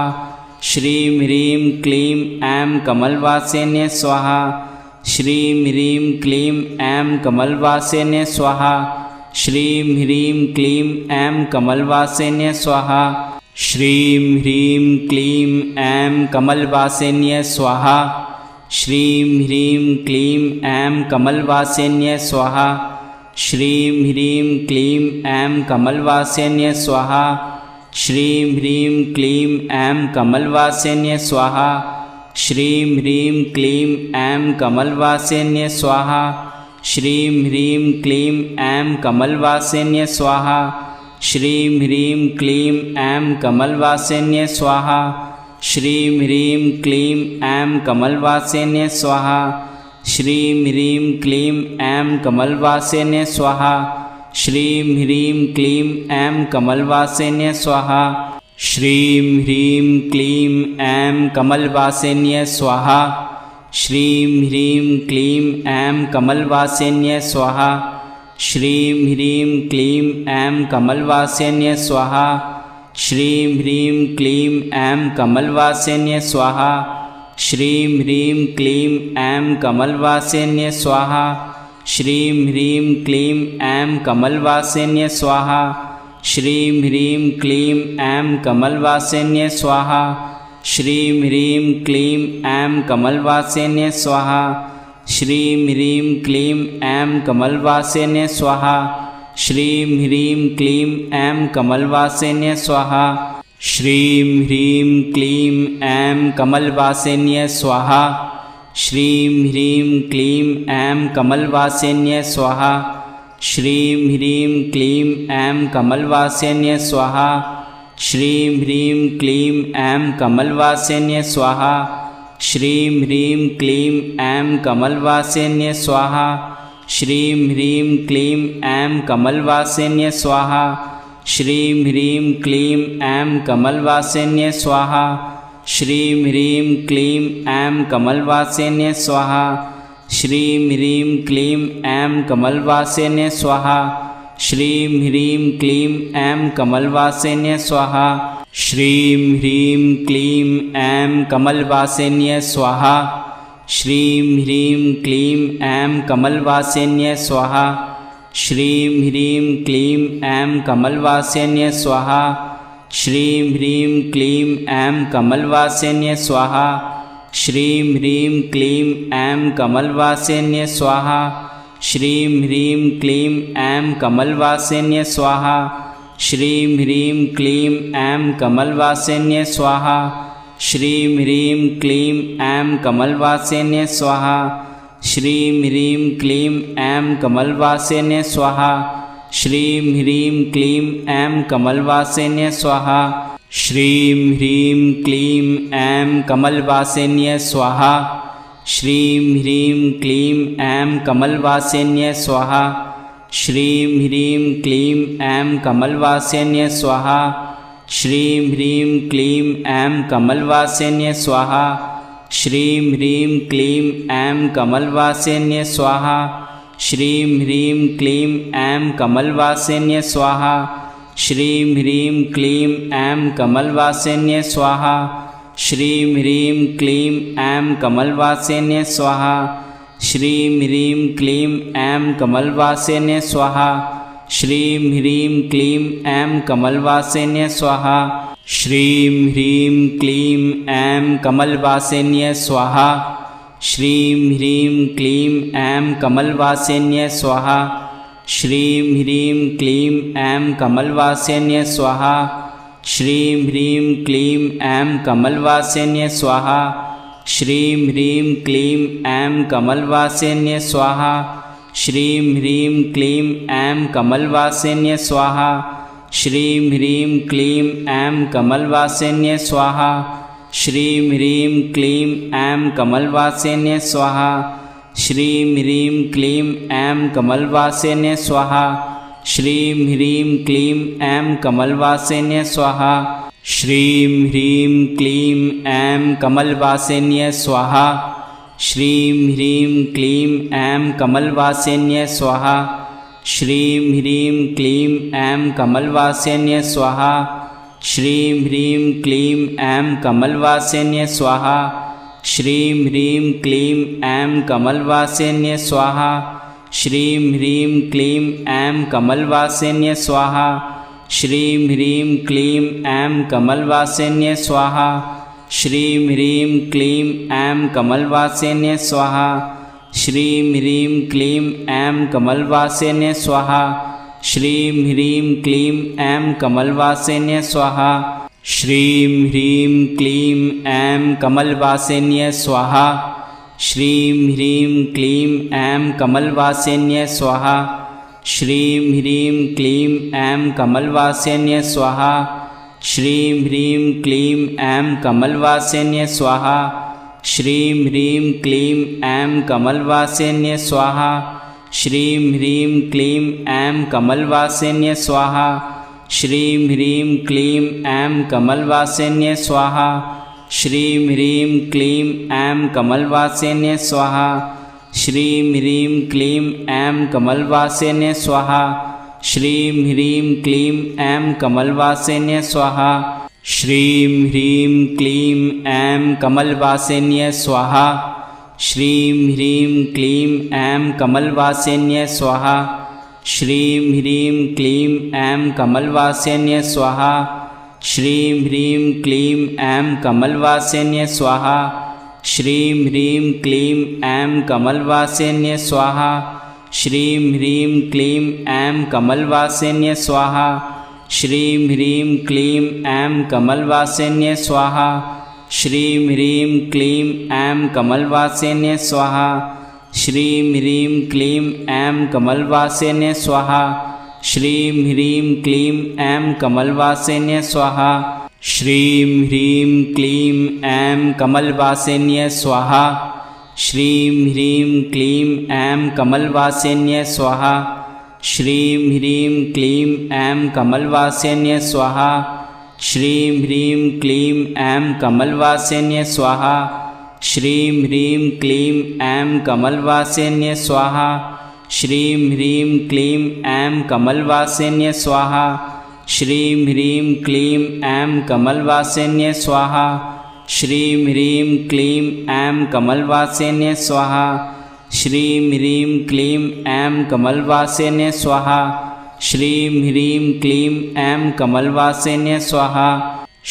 श्रीं ह्रीं क्लीं ऐं कमलवासिन्ये स्वाहा। श्रीं ह्रीं क्लीं ऐं कमलवासिन्ये स्वाहा। श्रीं ह्रीं क्लीं ऐं कमलवासिन्ये स्वाहा। श्रीं ह्रीं क्लीं ऐं कमलवासिन्ये स्वाहा। श्रीं ह्रीं क्लीं ऐं कमलवासिन्ये स्वाहा। श्रीं ह्रीं क्लीं ऐं कमलवासिन्ये स्वाहा। श्रीं ह्रीं क्लीं ऐं कमलवासिन्ये स्वाहा। श्रीं ह्रीं क्लीं ऐं कमलवासिन्ये स्वाहा। श्रीं ह्रीं क्लीं ऐं कमलवासिन्ये स्वाहा। श्रीं ह्रीं क्लीं ऐं कमलवासिन्ये स्वाहा। श्रीं ह्रीं क्लीं ऐं कमलवासिन्ये स्वाहा। श्रीं ह्रीं क्लीं ऐं कमलवासिन्ये स्वाहा। श्रीं ह्रीं क्लीं ऐं कमलवासिन्ये स्वाहा। श्रीं ह्रीं क्लीं ऐं कमलवासिन्ये स्वाहा। श्रीं ह्रीं क्लीं ऐं कमलवासिन्ये स्वाहा। श्रीं ह्रीं क्लीं ऐं कमलवासिन्ये स्वाहा। श्रीं ह्रीं क्लीं ऐं कमलवासिन्ये स्वाहा। श्रीं ह्रीं क्लीं ऐं कमलवासिन्ये स्वाहा। श्रीं ह्रीं क्लीं ऐं कमलवासिन्ये स्वाहा। श्रीं ह्रीं क्लीं ऐं कमलवासिन्ये स्वाहा। श्रीं ह्रीं क्लीं ऐं कमलवासिन्ये स्वाहा। श्रीं ह्रीं क्लीं ऐं कमलवासिन्ये स्वाहा। श्रीं ह्रीं क्लीं ऐं कमलवासिन्ये स्वाहा। श्रीं ह्रीं क्लीं ऐं कमलवासिन्ये स्वाहा। श्रीं ह्रीं क्लीं ऐं कमलवासिन्ये स्वाहा। श्रीं ह्रीं क्लीं ऐं कमलवासिन्ये स्वाहा। श्रीं ह्रीं क्लीं ऐं कमलवासिन्ये स्वाहा। श्रीं ह्रीं क्लीं ऐं कमलवासिन्ये स्वाहा। श्रीं ह्रीं क्लीं ऐं कमलवासिन्ये स्वाहा। श्रीं ह्रीं क्लीं ऐं कमलवासिन्ये स्वाहा। श्रीं ह्रीं क्लीं ऐं कमलवासिन्ये स्वाहा। श्रीं ह्रीं क्लीं ऐं कमलवासिन्ये स्वाहा। श्रीं ह्रीं क्लीं ऐं कमलवासिन्ये स्वाहा। श्रीं ह्रीं क्लीं ऐं कमलवासिन्ये स्वाहा। श्रीं ह्रीं क्लीं ऐं कमलवासिन्ये स्वाहा। श्रीं ह्रीं क्लीं ऐं कमलवासिन्ये स्वाहा। श्रीं ह्रीं क्लीं ऐं कमलवासिन्ये स्वाहा। श्रीं ह्रीं क्लीं ऐं कमलवासिन्ये स्वाहा। श्रीं ह्रीं क्लीं ऐं कमलवासिन्ये स्वाहा। श्रीं ह्रीं क्लीं ऐं कमलवासिन्ये स्वाहा। श्रीं ह्रीं क्लीं ऐं कमलवासिन्ये स्वाहा। श्रीं ह्रीं क्लीं ऐं कमलवासिन्ये स्वाहा। श्रीं ह्रीं क्लीं ऐं कमलवासिन्ये स्वाहा। श्रीं ह्रीं क्लीं ऐं कमलवासिन्ये स्वाहा। श्रीं ह्रीं क्लीं ऐं कमलवासिन्ये स्वाहा। श्रीं ह्रीं क्लीं ऐं कमलवासिन्ये स्वाहा। श्रीं ह्रीं क्लीं ऐं कमलवासिन्ये स्वाहा। श्रीं ह्रीं क्लीं ऐं कमलवासिन्ये स्वाहा। श्रीं ह्रीं क्लीं ऐं कमलवासिन्ये स्वाहा। श्रीं ह्रीं क्लीं ऐं कमलवासिन्ये स्वाहा। श्रीं ह्रीं क्लीं ऐं कमलवासिन्ये स्वाहा। श्रीं ह्रीं क्लीं ऐं कमलवासिन्ये स्वाहा। श्रीं ह्रीं क्लीं ऐं कमलवासिन्ये स्वाहा। श्रीं ह्रीं क्लीं ऐं कमलवासिन्ये स्वाहा। श्रीं ह्रीं क्लीं ऐं कमलवासिन्ये स्वाहा। श्रीं ह्रीं क्लीं ऐं कमलवासिन्ये स्वाहा। श्रीं ह्रीं क्लीं ऐं कमलवासिन्ये स्वाहा। श्रीं ह्रीं क्लीं ऐं कमलवासिन्ये स्वाहा। श्रीं ह्रीं क्लीं ऐं कमलवासिन्ये स्वाहा। श्रीं ह्रीं क्लीं ऐं कमलवासिन्ये स्वाहा। श्रीं ह्रीं क्लीं ऐं कमलवासिन्ये स्वाहा। श्रीं ह्रीं क्लीं ऐं कमलवासिन्ये स्वाहा। श्रीं ह्रीं क्लीं ऐं कमलवासिन्ये स्वाहा। श्रीं ह्रीं क्लीं ऐं कमलवासिन्ये स्वाहा। श्रीं ह्रीं क्लीं ऐं कमलवासिन्ये स्वाहा। श्रीं ह्रीं क्लीं ऐं कमलवासिन्ये स्वाहा। श्रीं ह्रीं क्लीं ऐं कमलवासिन्ये स्वाहा। श्रीं ह्रीं क्लीं ऐं कमलवासिन्ये स्वाहा। श्रीं ह्रीं क्लीं ऐं कमलवासिन्ये स्वाहा। श्रीं ह्रीं क्लीं ऐं कमलवासिन्ये स्वाहा। श्रीं ह्रीं क्लीं ऐं कमलवासिन्ये स्वाहा। श्रीं ह्रीं क्लीं ऐं कमलवासिन्ये स्वाहा। श्रीं ह्रीं क्लीं ऐं कमलवासिन्ये स्वाहा। श्रीं ह्रीं क्लीं ऐं कमलवासिन्ये स्वाहा। श्रीं ह्रीं क्लीं ऐं कमलवासिन्ये स्वाहा। श्रीं ह्रीं क्लीं ऐं कमलवासिन्ये स्वाहा। श्रीं ह्रीं क्लीं ऐं कमलवासिन्ये स्वाहा। श्रीं ह्रीं क्लीं ऐं कमलवासिन्ये स्वाहा। श्रीं ह्रीं क्लीं ऐं कमलवासिन्ये स्वाहा। श्रीं ह्रीं क्लीं ऐं कमलवासिन्ये स्वाहा। श्रीं ह्रीं क्लीं ऐं कमलवासिन्ये स्वाहा। श्रीं ह्रीं क्लीं ऐं कमलवासिन्ये स्वाहा। श्रीं ह्रीं क्लीं ऐं कमलवासिन्ये स्वाहा। श्रीं ह्रीं क्लीं ऐं कमलवासिन्ये स्वाहा। श्रीं ह्रीं क्लीं ऐं कमलवासिन्ये स्वाहा। श्रीं ह्रीं क्लीं ऐं कमलवासिन्ये स्वाहा। श्रीं ह्रीं क्लीं ऐं कमलवासिन्ये स्वाहा। श्रीं ह्रीं क्लीं ऐं कमलवासिन्ये स्वाहा। श्रीं ह्रीं क्लीं ऐं कमलवासिन्ये स्वाहा। श्रीं ह्रीं क्लीं ऐं कमलवासिन्ये स्वाहा। श्रीं ह्रीं क्लीं ऐं कमलवासिन्ये स्वाहा। श्रीं ह्रीं क्लीं ऐं कमलवासिन्ये स्वाहा। श्रीं ह्रीं क्लीं ऐं कमलवासिन्ये स्वाहा। श्रीं ह्रीं क्लीं ऐं कमलवासिन्ये स्वाहा। श्रीं ह्रीं क्लीं ऐं कमलवासिन्ये स्वाहा। श्रीं ह्रीं क्लीं ऐं कमलवासिन्ये स्वाहा। श्रीं ह्रीं क्लीं ऐं कमलवासिन्ये स्वाहा। श्रीं ह्रीं क्लीं ऐं कमलवासिन्ये स्वाहा। श्रीं ह्रीं क्लीं ऐं कमलवासिन्ये स्वाहा। श्रीं ह्रीं क्लीं ऐं कमलवासिन्ये स्वाहा। श्रीं ह्रीं क्लीं ऐं कमलवासिन्ये स्वाहा। श्रीं ह्रीं क्लीं ऐं कमलवासिन्ये स्वाहा। श्रीं ह्रीं क्लीं ऐं कमलवासिन्ये स्वाहा।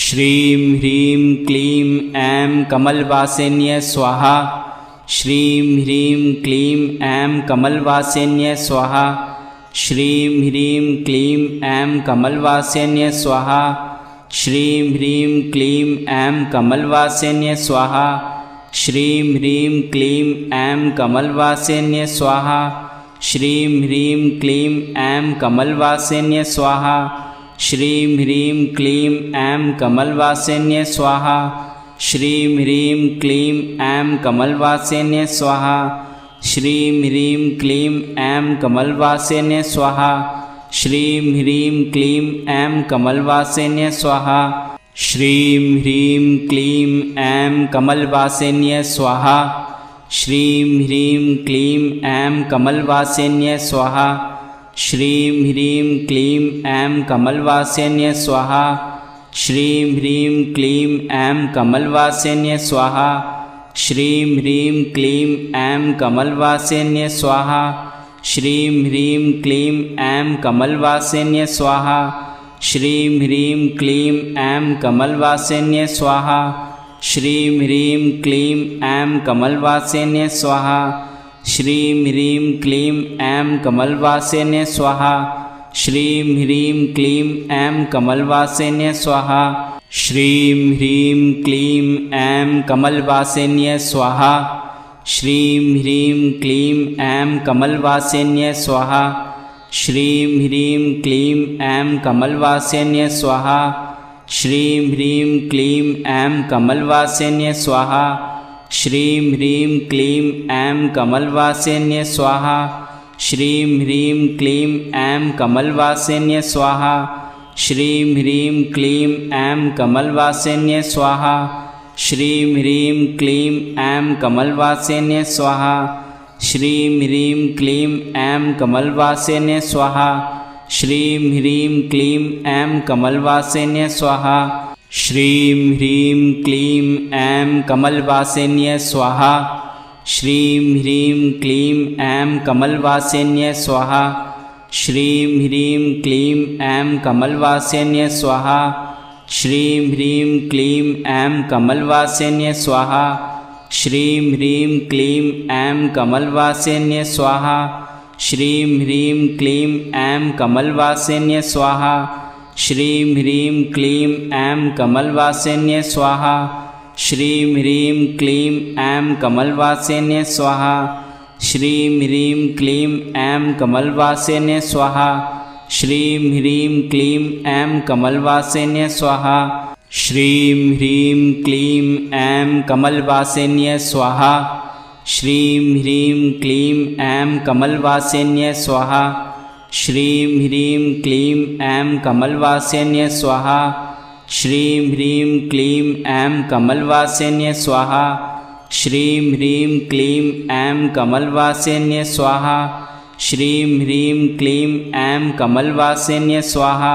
श्रीं ह्रीं क्लीं ऐं कमलवासिन्ये स्वाहा। श्रीं ह्रीं क्लीं ऐं कमलवासिन्ये स्वाहा। श्रीं ह्रीं क्लीं ऐं कमलवासिन्ये स्वाहा। श्रीं ह्रीं क्लीं ऐं कमलवासिन्ये स्वाहा। श्रीं ह्रीं क्लीं ऐं कमलवासिन्ये स्वाहा। श्रीं ह्रीं क्लीं ऐं कमलवासिन्ये स्वाहा। श्रीं ह्रीं क्लीं ऐं कमलवासिन्ये स्वाहा। श्रीं ह्रीं क्लीं ऐं कमलवासिन्ये स्वाहा। श्रीं ह्रीं क्लीं ऐं कमलवासिन्ये स्वाहा। श्रीं ह्रीं क्लीं ऐं कमलवासिन्ये स्वाहा। श्रीं ह्रीं क्लीं ऐं कमलवासिन्ये स्वाहा। श्रीं ह्रीं क्लीं ऐं कमलवासिन्ये स्वाहा। श्रीं ह्रीं क्लीं ऐं कमलवासिन्ये स्वाहा। श्रीं ह्रीं क्लीं ऐं कमलवासिन्ये स्वाहा। श्रीं ह्रीं क्लीं ऐं कमलवासिन्ये स्वाहा। श्रीं ह्रीं क्लीं ऐं कमलवासिन्ये स्वाहा। श्रीं ह्रीं क्लीं ऐं कमलवासिन्ये स्वाहा। श्रीं ह्रीं क्लीं ऐं कमलवासिन्ये स्वाहा। श्रीं ह्रीं क्लीं ऐं कमलवासिन्ये स्वाहा। श्रीं ह्रीं क्लीं ऐं कमलवासिन्ये स्वाहा। श्रीं ह्रीं क्लीं ऐं कमलवासिन्ये स्वाहा। श्रीं ह्रीं क्लीं ऐं कमलवासिन्ये स्वाहा। श्रीं ह्रीं क्लीं ऐं कमलवासिन्ये स्वाहा। श्रीं ह्रीं क्लीं ऐं कमलवासिन्ये स्वाहा। श्रीं ह्रीं क्लीं ऐं कमलवासिन्ये स्वाहा। श्रीं ह्रीं क्लीं ऐं कमलवासिन्ये स्वाहा। श्रीं ह्रीं क्लीं ऐं कमलवासिन्ये स्वाहा। श्रीं ह्रीं क्लीं ऐं कमलवासिन्ये स्वाहा। श्रीं ह्रीं क्लीं ऐं कमलवासिन्ये स्वाहा। श्रीं ह्रीं क्लीं ऐं कमलवासिन्ये स्वाहा। श्रीं ह्रीं क्लीं ऐं कमलवासिन्ये स्वाहा। श्रीं ह्रीं क्लीं ऐं कमलवासिन्ये स्वाहा। श्रीं ह्रीं क्लीं ऐं कमलवासिन्ये स्वाहा। श्रीं ह्रीं क्लीं ऐं कमलवासिन्ये स्वाहा। श्रीं ह्रीं क्लीं ऐं कमलवासिन्ये स्वाहा। श्रीं ह्रीं क्लीं ऐं कमलवासिन्ये स्वाहा। श्रीं ह्रीं क्लीं ऐं कमलवासिन्ये स्वाहा। श्रीं ह्रीं क्लीं ऐं कमलवासिन्ये स्वाहा। श्रीं ह्रीं क्लीं ऐं कमलवासिन्ये स्वाहा। श्रीं ह्रीं क्लीं ऐं कमलवासिन्ये स्वाहा। श्रीं ह्रीं क्लीं ऐं कमलवासिन्ये स्वाहा। श्रीं ह्रीं क्लीं ऐं कमलवासिन्ये स्वाहा। श्रीं ह्रीं क्लीं ऐं कमलवासिन्ये स्वाहा। श्रीं ह्रीं क्लीं ऐं कमलवासिन्ये स्वाहा। श्रीं ह्रीं क्लीं ऐं कमलवासिन्ये स्वाहा। श्रीं ह्रीं क्लीं ऐं कमलवासिन्ये स्वाहा। श्रीं ह्रीं क्लीं ऐं कमलवासिन्ये स्वाहा।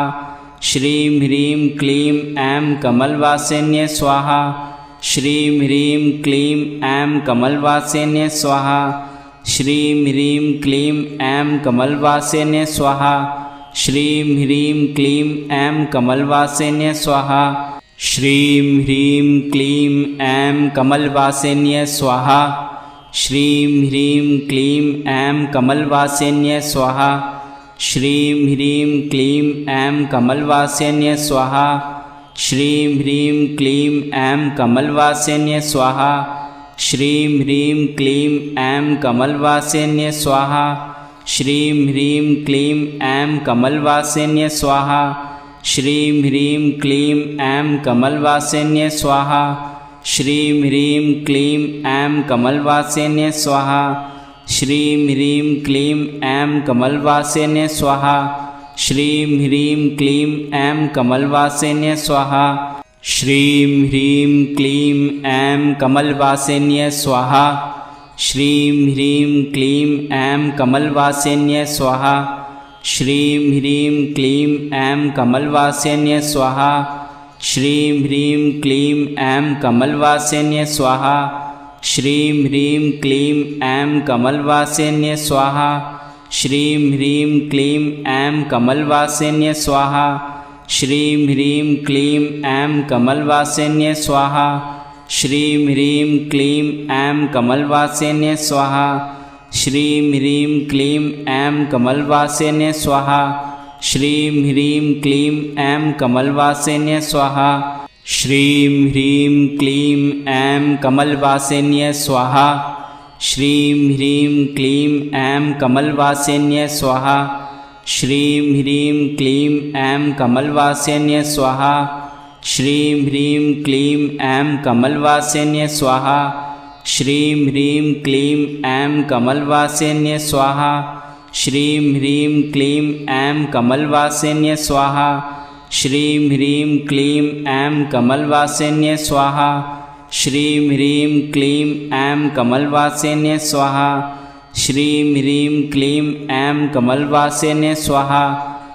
श्रीं ह्रीं क्लीं ऐं कमलवासिन्ये स्वाहा। श्रीं ह्रीं क्लीं ऐं कमलवासिन्ये स्वाहा। श्रीं ह्रीं क्लीं ऐं कमलवासिन्ये स्वाहा। श्रीं ह्रीं क्लीं ऐं कमलवासिन्ये स्वाहा। श्रीं ह्रीं क्लीं ऐं कमलवासिन्ये स्वाहा। श्रीं ह्रीं क्लीं ऐं कमलवासिन्ये स्वाहा। श्रीं ह्रीं क्लीं ऐं कमलवासिन्ये स्वाहा। श्रीं ह्रीं क्लीं ऐं कमलवासिन्ये स्वाहा। श्रीं ह्रीं क्लीं ऐं कमलवासिन्ये स्वाहा। श्रीं ह्रीं क्लीं ऐं कमलवासिन्ये स्वाहा। श्रीं ह्रीं क्लीं ऐं कमलवासिन्ये स्वाहा। श्रीं ह्रीं क्लीं ऐं कमलवासिन्ये स्वाहा। श्रीं ह्रीं क्लीं ऐं कमलवासिन्ये स्वाहा। श्रीं ह्रीं क्लीं ऐं कमलवासिन्ये स्वाहा। श्रीं ह्रीं क्लीं ऐं कमलवासिन्ये स्वाहा। श्रीं ह्रीं क्लीं ऐं कमलवासिन्ये स्वाहा। श्रीं ह्रीं क्लीं ऐं कमलवासिन्ये स्वाहा। श्रीं ह्रीं क्लीं ऐं कमलवासिन्ये स्वाहा। श्रीं ह्रीं क्लीं ऐं कमलवासिन्ये स्वाहा। श्रीं ह्रीं क्लीं ऐं कमलवासिन्ये स्वाहा। श्रीं ह्रीं क्लीं ऐं कमलवासिन्ये स्वाहा। श्रीं ह्रीं क्लीं ऐं कमलवासिन्ये स्वाहा। श्रीं ह्रीं क्लीं ऐं कमलवासिन्ये स्वाहा। श्रीं ह्रीं क्लीं ऐं कमलवासिन्ये स्वाहा। श्रीं ह्रीं क्लीं ऐं कमलवासिन्ये स्वाहा। श्रीं ह्रीं क्लीं ऐं कमलवासिन्ये स्वाहा। श्रीं ह्रीं क्लीं ऐं कमलवासिन्ये स्वाहा। श्रीं ह्रीं क्लीं ऐं कमलवासिन्ये स्वाहा। श्रीं ह्रीं क्लीं ऐं कमलवासिन्ये स्वाहा। श्रीं ह्रीं क्लीं ऐं कमलवासिन्ये स्वाहा। श्रीं ह्रीं क्लीं ऐं कमलवासिन्ये स्वाहा। श्रीं ह्रीं क्लीं ऐं कमलवासिन्ये स्वाहा।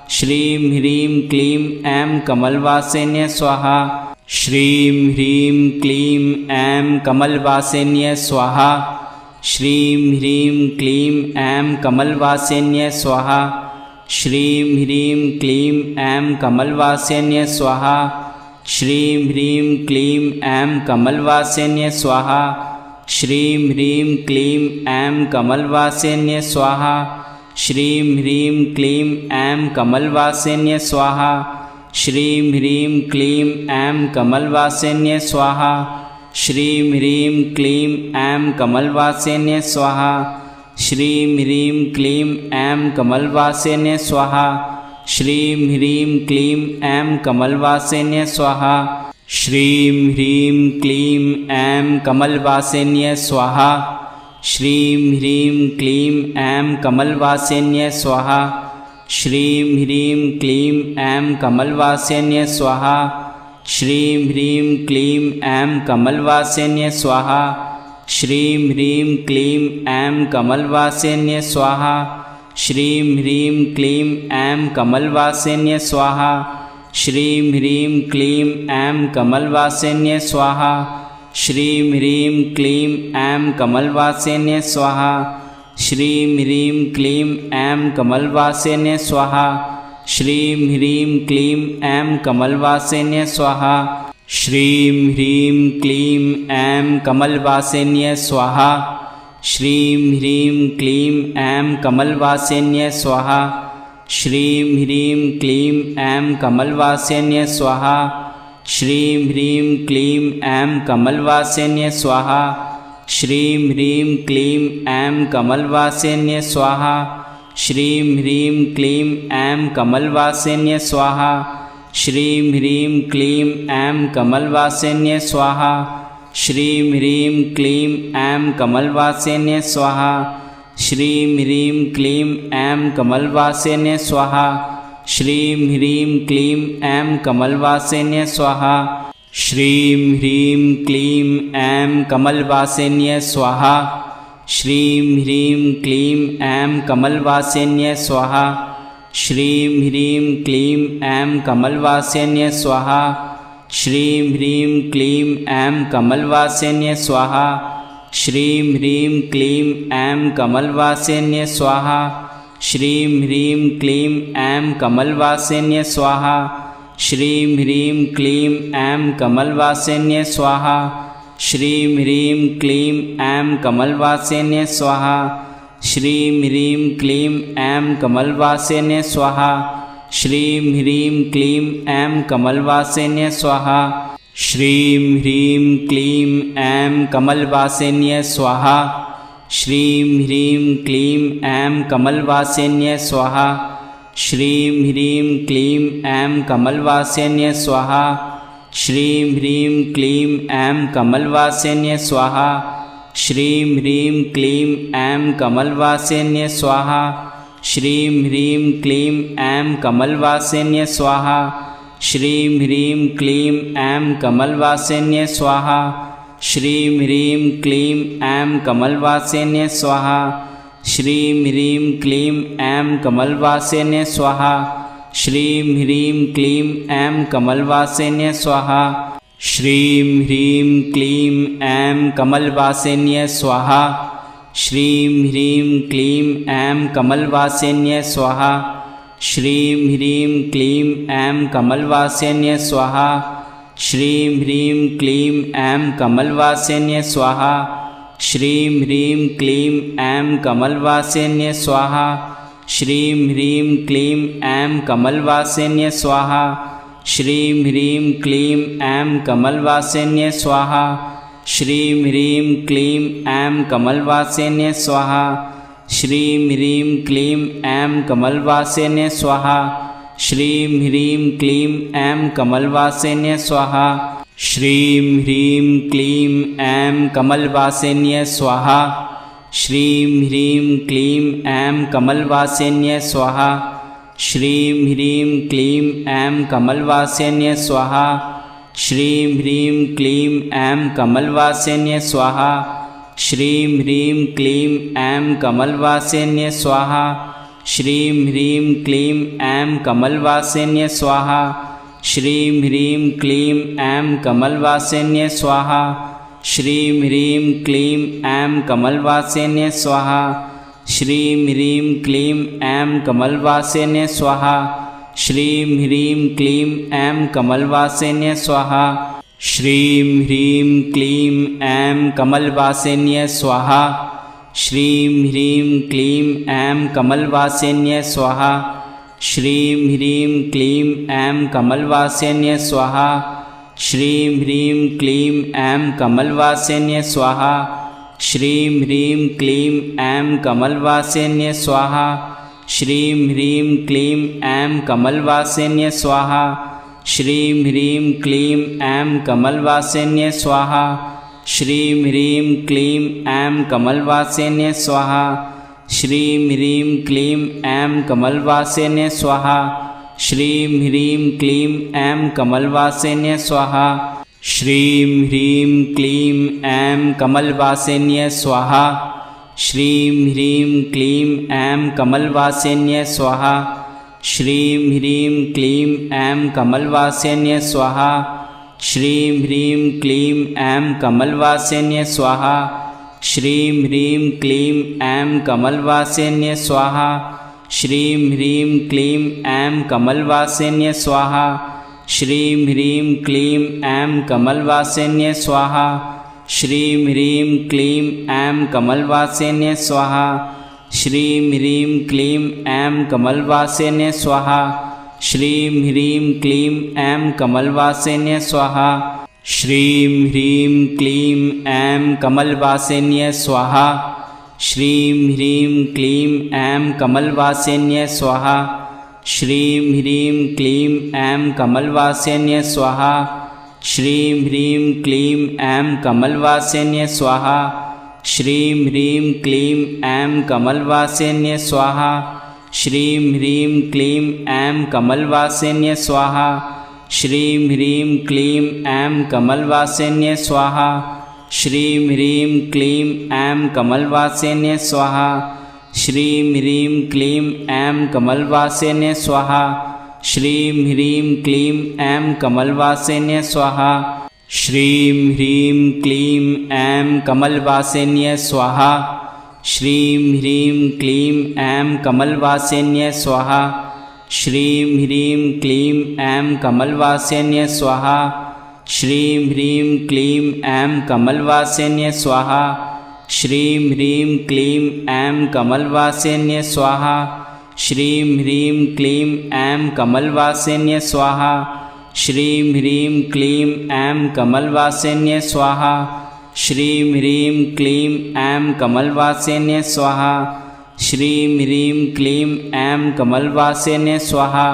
श्रीं ह्रीं क्लीं ऐं कमलवासिन्यै स्वाहा। श्रीं ह्रीं क्लीं ऐं कमलवासिन्यै स्वाहा। श्रीं ह्रीं क्लीं ऐं कमलवासिन्यै स्वाहा। श्रीं ह्रीं क्लीं ऐं कमलवासिन्यै स्वाहा। श्रीं ह्रीं क्लीं ऐं कमलवासिन्यै स्वाहा। श्रीं ह्रीं क्लीं ऐं कमलवासिन्यै स्वाहा। श्रीं ह्रीं क्लीं ऐं कमलवासिन्यै स्वाहा। श्रीं ह्रीं क्लीं ऐं कमलवासिन्यै स्वाहा। श्रीं ह्रीं क्लीं ऐं कमलवासिन्यै स्वाहा। श्रीं ह्रीं क्लीं ऐं कमलवासिन्यै स्वाहा। श्रीं ह्रीं क्लीं ऐं कमलवासिन्यै स्वाहा। श्रीं ह्रीं क्लीं ऐं कमलवासिन्यै स्वाहा। श्रीं ह्रीं क्लीं ऐं कमलवासिन्यै स्वाहा। श्रीं ह्रीं क्लीं ऐं कमलवासिन्यै स्वाहा। श्रीं ह्रीं क्लीं ऐं कमलवासिन्यै स्वाहा। श्रीं ह्रीं क्लीं ऐं कमलवासिन्यै स्वाहा। श्रीं ह्रीं क्लीं ऐं कमलवासिन्यै स्वाहा। श्रीं ह्रीं क्लीं ऐं कमलवासिन्यै स्वाहा। श्रीं ह्रीं क्लीं ऐं कमलवासिन्यै स्वाहा। श्रीं ह्रीं क्लीं ऐं कमलवासिन्यै स्वाहा। श्रीं ह्रीं क्लीं ऐं कमलवासिन्यै स्वाहा। श्रीं ह्रीं क्लीं ऐं कमलवासिन्यै स्वाहा। श्रीं ह्रीं क्लीं ऐं कमलवासिन्यै स्वाहा। श्रीं ह्रीं क्लीं ऐं कमलवासिन्यै स्वाहा। श्रीं ह्रीं क्लीं ऐं कमलवासिन्यै स्वाहा। श्रीं ह्रीं क्लीं ऐं कमलवासिन्यै स्वाहा। श्रीं ह्रीं क्लीं ऐं कमलवासिन्यै स्वाहा। श्रीं ह्रीं क्लीं ऐं कमलवासिन्यै स्वाहा। श्रीं ह्रीं क्लीं ऐं कमलवासिन्यै स्वाहा। श्रीं ह्रीं क्लीं ऐं कमलवासिन्यै स्वाहा। श्रीं ह्रीं क्लीं ऐं कमलवासिन्यै स्वाहा। श्रीं ह्रीं क्लीं ऐं कमलवासिन्यै स्वाहा। श्रीं ह्रीं क्लीं ऐं कमलवासिन्यै स्वाहा। श्रीं ह्रीं क्लीं ऐं कमलवासिन्यै स्वाहा। श्रीं ह्रीं क्लीं ऐं कमलवासिन्यै स्वाहा। श्रीं ह्रीं क्लीं ऐं कमलवासिन्यै स्वाहा। श्रीं ह्रीं क्लीं ऐं कमलवासिन्यै स्वाहा। श्रीं ह्रीं क्लीं ऐं कमलवासिन्यै स्वाहा। श्रीं ह्रीं क्लीं ऐं कमलवासिन्यै स्वाहा। श्रीं ह्रीं क्लीं ऐं कमलवासिन्यै स्वाहा। श्रीं ह्रीं क्लीं ऐं कमलवासिन्यै स्वाहा। श्रीं ह्रीं क्लीं ऐं कमलवासिन्यै स्वाहा। श्रीं ह्रीं क्लीं ऐं कमलवासिन्यै स्वाहा। श्रीं ह्रीं क्लीं ऐं कमलवासिन्यै स्वाहा। श्रीं ह्रीं क्लीं ऐं कमलवासिन्यै स्वाहा। श्रीं ह्रीं क्लीं ऐं कमलवासिन्यै स्वाहा। श्रीं ह्रीं क्लीं ऐं कमलवासिन्यै स्वाहा। श्रीं ह्रीं क्लीं ऐं कमलवासिन्यै स्वाहा। श्रीं ह्रीं क्लीं ऐं कमलवासिन्यै स्वाहा। श्रीं ह्रीं क्लीं ऐं कमलवासिन्यै स्वाहा। श्रीं ह्रीं क्लीं ऐं कमलवासिन्यै स्वाहा। श्रीं ह्रीं क्लीं ऐं कमलवासिन्यै स्वाहा। श्रीं ह्रीं क्लीं ऐं कमलवासिन्यै स्वाहा। श्रीं ह्रीं क्लीं ऐं कमलवासिन्यै स्वाहा। श्रीं ह्रीं क्लीं ऐं कमलवासिन्यै स्वाहा। श्रीं ह्रीं क्लीं ऐं कमलवासिन्यै स्वाहा। श्रीं ह्रीं क्लीं ऐं कमलवासिन्यै स्वाहा। श्रीं ह्रीं क्लीं ऐं कमलवासिन्यै स्वाहा। श्रीं ह्रीं क्लीं ऐं कमलवासिन्यै स्वाहा। श्रीं ह्रीं क्लीं ऐं कमलवासिन्यै स्वाहा। श्रीं ह्रीं क्लीं ऐं कमलवासिन्यै स्वाहा। श्रीं ह्रीं क्लीं ऐं कमलवासिन्यै स्वाहा। श्रीं ह्रीं क्लीं ऐं कमलवासिन्यै स्वाहा। श्रीं ह्रीं क्लीं ऐं कमलवासिन्यै स्वाहा। श्रीं ह्रीं क्लीं ऐं कमलवासिन्यै स्वाहा। श्रीं ह्रीं क्लीं ऐं कमलवासिन्यै स्वाहा। श्रीं ह्रीं क्लीं ऐं कमलवासिन्ये स्वाहा। श्रीं ह्रीं क्लीं ऐं कमलवासिन्ये स्वाहा। श्रीं ह्रीं क्लीं ऐं कमलवासिन्ये स्वाहा। श्रीं ह्रीं क्लीं ऐं कमलवासिन्ये स्वाहा। श्रीं ह्रीं क्लीं ऐं कमलवासिन्ये स्वाहा। श्रीं ह्रीं क्लीं ऐं कमलवासिन्ये स्वाहा। श्रीं ह्रीं क्लीं ऐं कमलवासिन्ये स्वाहा। श्रीं ह्रीं क्लीं ऐं कमलवासिन्ये स्वाहा। श्रीं ह्रीं क्लीं ऐं कमलवासिन्ये स्वाहा। श्रीं ह्रीं क्लीं ऐं कमलवासिन्ये स्वाहा। श्रीं ह्रीं क्लीं ऐं कमलवासिन्ये स्वाहा। श्रीं ह्रीं क्लीं ऐं कमलवासिन्ये स्वाहा। श्रीं ह्रीं क्लीं ऐं कमलवासिन्ये स्वाहा। श्रीं ह्रीं क्लीं ऐं कमलवासिन्ये स्वाहा। श्रीं ह्रीं क्लीं ऐं कमलवासिन्ये स्वाहा। श्रीं ह्रीं क्लीं ऐं कमलवासिन्ये स्वाहा। श्रीं ह्रीं क्लीं ऐं कमलवासिन्ये स्वाहा। श्रीं ह्रीं क्लीं ऐं कमलवासिन्ये स्वाहा। श्रीं ह्रीं क्लीं ऐं कमलवासिन्ये स्वाहा। श्रीं ह्रीं क्लीं ऐं कमलवासिन्ये स्वाहा। श्रीं ह्रीं क्लीं ऐं कमलवासिन्ये स्वाहा। श्रीं ह्रीं क्लीं ऐं कमलवासिन्ये स्वाहा। श्रीं ह्रीं क्लीं ऐं कमलवासिन्ये स्वाहा। श्रीं ह्रीं क्लीं ऐं कमलवासिन्ये स्वाहा। श्रीं ह्रीं क्लीं ऐं कमलवासिन्ये स्वाहा। श्रीं ह्रीं क्लीं ऐं कमलवासिन्ये स्वाहा। श्रीं ह्रीं क्लीं ऐं कमलवासिन्ये स्वाहा। श्रीं ह्रीं क्लीं ऐं कमलवासिन्ये स्वाहा। श्रीं ह्रीं क्लीं ऐं कमलवासिन्ये स्वाहा। श्रीं ह्रीं क्लीं ऐं कमलवासिन्ये स्वाहा। श्रीं ह्रीं क्लीं ऐं कमलवासिन्ये स्वाहा। श्रीं ह्रीं क्लीं ऐं कमलवासिन्ये स्वाहा। श्रीं ह्रीं क्लीं ऐं कमलवासिन्ये स्वाहा। श्रीं ह्रीं क्लीं ऐं कमलवासिन्ये स्वाहा। श्रीं ह्रीं क्लीं ऐं कमलवासिन्ये स्वाहा। श्रीं ह्रीं क्लीं ऐं कमलवासिन्ये स्वाहा। श्रीं ह्रीं क्लीं ऐं कमलवासिन्ये स्वाहा। श्रीं ह्रीं क्लीं ऐं कमलवासिन्ये स्वाहा। श्रीं ह्रीं क्लीं ऐं कमलवासिन्ये स्वाहा। श्रीं ह्रीं क्लीं ऐं कमलवासिन्ये स्वाहा। श्रीं ह्रीं क्लीं ऐं कमलवासिन्ये स्वाहा। श्रीं ह्रीं क्लीं ऐं कमलवासिन्ये स्वाहा। श्रीं ह्रीं क्लीं ऐं कमलवासिन्ये स्वाहा। श्रीं ह्रीं क्लीं ऐं कमलवासिन्ये स्वाहा।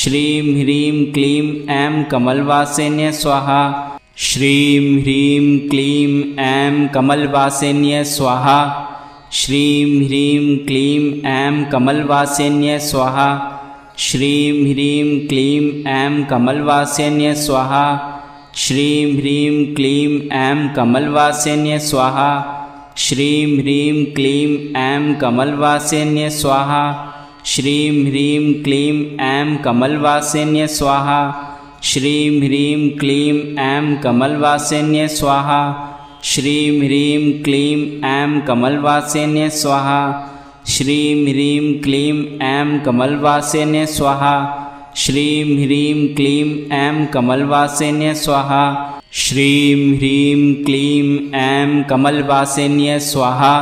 श्रीं ह्रीं क्लीं ऐं कमलवासिन्ये स्वाहा। श्रीं ह्रीं क्लीं ऐं कमलवासिन्ये स्वाहा। श्रीं ह्रीं क्लीं ऐं कमलवासिन्ये स्वाहा। श्रीं ह्रीं क्लीं ऐं कमलवासिन्ये स्वाहा। श्रीं ह्रीं क्लीं ऐं कमलवासिन्ये स्वाहा। श्रीं ह्रीं क्लीं ऐं कमलवासिन्ये स्वाहा। श्रीं ह्रीं क्लीं ऐं कमलवासिन्ये स्वाहा। श्रीं ह्रीं क्लीं ऐं कमलवासिन्ये स्वाहा। श्रीं ह्रीं क्लीं ऐं कमलवासिन्ये स्वाहा। श्रीं ह्रीं क्लीं ऐं कमलवासिन्ये स्वाहा। श्रीं ह्रीं क्लीं ऐं कमलवासिन्ये स्वाहा। श्रीं ह्रीं क्लीं ऐं कमलवासिन्ये स्वाहा।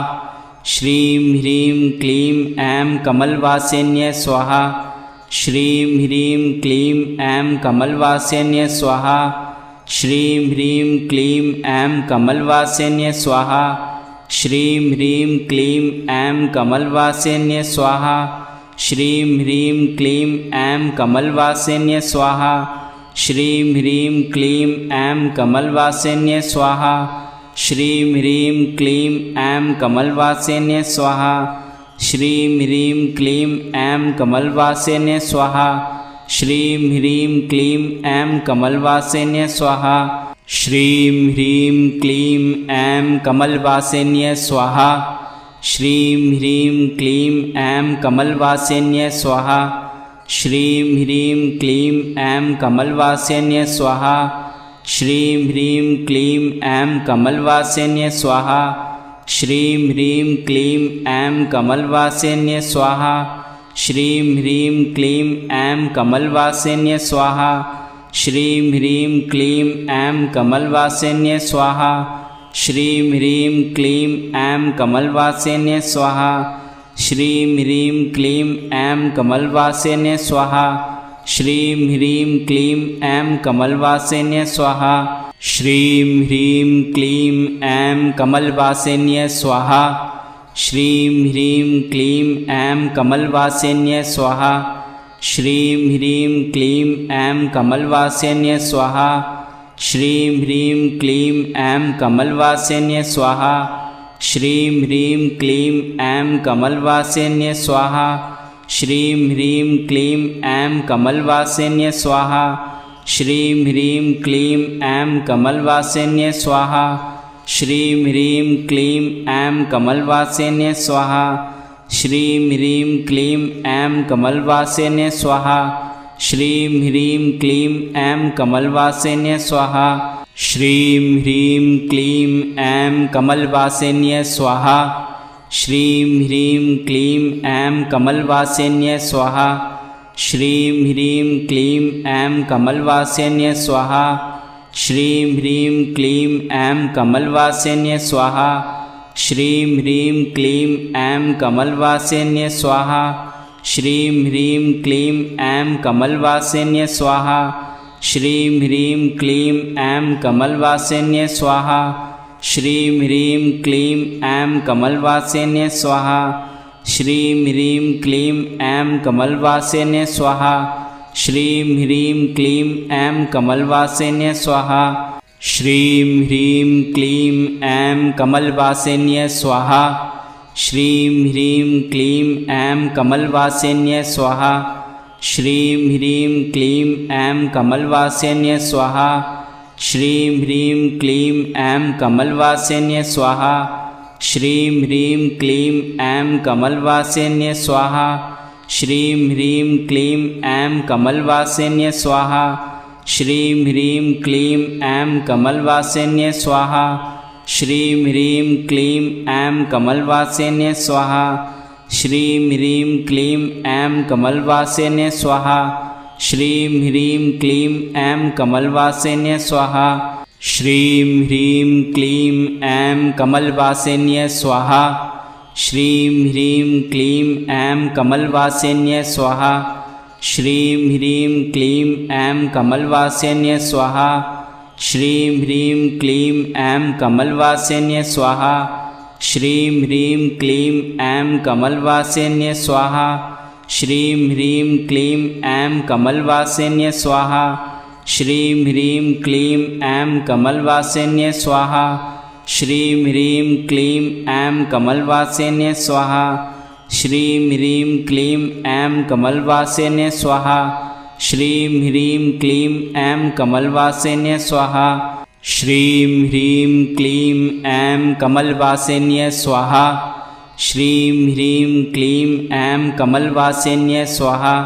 श्रीं ह्रीं क्लीं ऐं कमलवासिन्ये स्वाहा। श्रीं ह्रीं क्लीं ऐं कमलवासिन्ये स्वाहा। श्रीं ह्रीं क्लीं ऐं कमलवासिन्ये स्वाहा। श्रीं ह्रीं क्लीं ऐं कमलवासिन्ये स्वाहा। श्रीं ह्रीं क्लीं ऐं कमलवासिन्ये स्वाहा। श्रीं ह्रीं क्लीं ऐं कमलवासिन्ये स्वाहा। श्रीं ह्रीं क्लीं ऐं कमलवासिन्ये स्वाहा। श्रीं ह्रीं क्लीं ऐं कमलवासिन्ये स्वाहा। श्रीं ह्रीं क्लीं ऐं कमलवासिन्ये स्वाहा। श्रीं ह्रीं क्लीं ऐं कमलवासिन्ये स्वाहा। श्रीं ह्रीं क्लीं ऐं कमलवासिन्ये स्वाहा। श्रीं ह्रीं क्लीं ऐं कमलवासिन्ये स्वाहा। श्रीं ह्रीं क्लीं ऐं कमलवासिन्ये स्वाहा। श्रीं ह्रीं क्लीं ऐं कमलवासिन्ये स्वाहा। श्रीं ह्रीं क्लीं ऐं कमलवासिन्ये स्वाहा। श्रीं ह्रीं क्लीं ऐं कमलवासिन्ये स्वाहा। श्रीं ह्रीं क्लीं ऐं कमलवासिन्ये स्वाहा। श्रीं ह्रीं क्लीं ऐं कमलवासिन्ये स्वाहा। श्रीं ह्रीं क्लीं ऐं कमलवासिन्ये स्वाहा। श्रीं ह्रीं क्लीं ऐं कमलवासिन्ये स्वाहा। श्रीं ह्रीं क्लीं ऐं कमलवासिन्ये स्वाहा। श्रीं ह्रीं क्लीं ऐं कमलवासिन्ये स्वाहा। श्रीं ह्रीं क्लीं ऐं कमलवासिन्ये स्वाहा। श्रीं ह्रीं क्लीं ऐं कमलवासिन्ये स्वाहा। श्रीं ह्रीं क्लीं ऐं कमलवासिन्ये स्वाहा। श्रीं ह्रीं क्लीं ऐं कमलवासिन्ये स्वाहा। श्रीं ह्रीं क्लीं ऐं कमलवासिन्ये स्वाहा। श्रीं ह्रीं क्लीं ऐं कमलवासिन्ये स्वाहा। श्रीं ह्रीं क्लीं ऐं कमलवासिन्ये स्वाहा। श्रीं ह्रीं क्लीं ऐं कमलवासिन्ये स्वाहा। श्रीं ह्रीं क्लीं ऐं कमलवासिन्ये स्वाहा। श्रीं ह्रीं क्लीं ऐं कमलवासिन्ये स्वाहा। श्रीं ह्रीं क्लीं ऐं कमलवासिन्ये स्वाहा। श्रीं ह्रीं क्लीं ऐं कमलवासिन्ये स्वाहा। श्रीं ह्रीं क्लीं ऐं कमलवासिन्ये स्वाहा। श्रीं ह्रीं क्लीं ऐं कमलवासिन्ये स्वाहा। श्रीं ह्रीं क्लीं ऐं कमलवासिन्ये स्वाहा। श्रीं ह्रीं क्लीं ऐं कमलवासिन्ये स्वाहा। श्रीं ह्रीं क्लीं ऐं कमलवासिन्ये स्वाहा। श्रीं ह्रीं क्लीं ऐं कमलवासिन्ये स्वाहा। श्रीं ह्रीं क्लीं ऐं कमलवासिन्ये स्वाहा। श्रीं ह्रीं क्लीं ऐं कमलवासिन्ये स्वाहा। श्रीं ह्रीं क्लीं ऐं कमलवासिन्ये स्वाहा। श्रीं ह्रीं क्लीं ऐं कमलवासिन्ये स्वाहा। श्रीं ह्रीं क्लीं ऐं कमलवासिन्ये स्वाहा। श्रीं ह्रीं क्लीं ऐं कमलवासिन्ये स्वाहा। श्रीं ह्रीं क्लीं ऐं कमलवासिन्ये स्वाहा। श्रीं ह्रीं क्लीं ऐं कमलवासिन्ये स्वाहा। श्रीं ह्रीं क्लीं ऐं कमलवासिन्ये स्वाहा। श्रीं ह्रीं क्लीं ऐं कमलवासिन्ये स्वाहा। श्रीं ह्रीं क्लीं ऐं कमलवासिन्ये स्वाहा। श्रीं ह्रीं क्लीं ऐं कमलवासिन्ये स्वाहा। श्रीं ह्रीं क्लीं ऐं कमलवासिन्ये स्वाहा। श्रीं ह्रीं क्लीं ऐं कमलवासिन्ये स्वाहा। श्रीं ह्रीं क्लीं ऐं कमलवासिन्ये स्वाहा। श्रीं ह्रीं क्लीं ऐं कमलवासिन्ये स्वाहा। श्रीं ह्रीं क्लीं ऐं कमलवासिन्ये स्वाहा। श्रीं ह्रीं क्लीं ऐं कमलवासिन्ये स्वाहा। श्रीं ह्रीं क्लीं ऐं कमलवासिन्ये स्वाहा। श्रीं ह्रीं क्लीं ऐं कमलवासिन्ये स्वाहा। श्रीं ह्रीं क्लीं ऐं कमलवासिन्ये स्वाहा।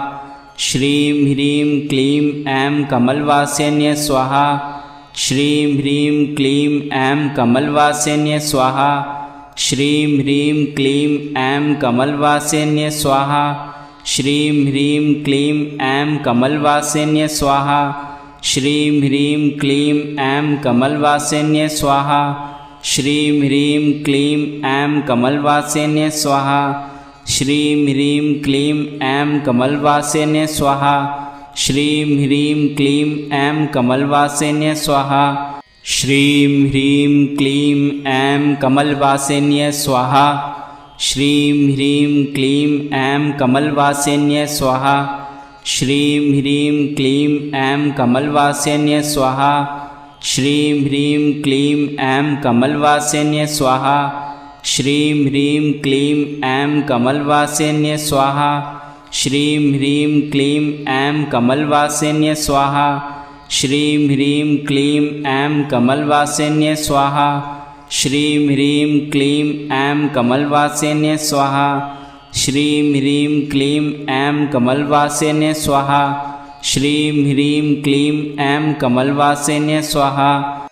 श्रीं ह्रीं क्लीं ऐं कमलवासिन्ये स्वाहा। श्रीं ह्रीं क्लीं ऐं कमलवासिन्ये स्वाहा। श्रीं ह्रीं क्लीं ऐं कमलवासिन्ये स्वाहा। श्रीं ह्रीं क्लीं ऐं कमलवासिन्ये स्वाहा। श्रीं ह्रीं क्लीं ऐं कमलवासिन्ये स्वाहा। श्रीं ह्रीं क्लीं ऐं कमलवासिन्ये स्वाहा। श्रीं ह्रीं क्लीं ऐं कमलवासिन्ये स्वाहा। श्रीं ह्रीं क्लीं ऐं कमलवासिन्ये स्वाहा। श्रीं ह्रीं क्लीं ऐं कमलवासिन्ये स्वाहा। श्रीं ह्रीं क्लीं ऐं कमलवासिन्ये स्वाहा। श्रीं ह्रीं क्लीं ऐं कमलवासिन्ये स्वाहा। श्रीं ह्रीं क्लीं ऐं कमलवासिन्ये स्वाहा। श्रीं ह्रीं क्लीं ऐं कमलवासिन्ये स्वाहा। श्रीं ह्रीं क्लीं ऐं कमलवासिन्ये स्वाहा। श्रीं ह्रीं क्लीं ऐं कमलवासिन्ये स्वाहा। श्रीं ह्रीं क्लीं ऐं कमलवासिन्ये स्वाहा। श्रीं ह्रीं क्लीं ऐं कमलवासिन्ये स्वाहा। श्रीं ह्रीं क्लीं ऐं कमलवासिन्ये स्वाहा।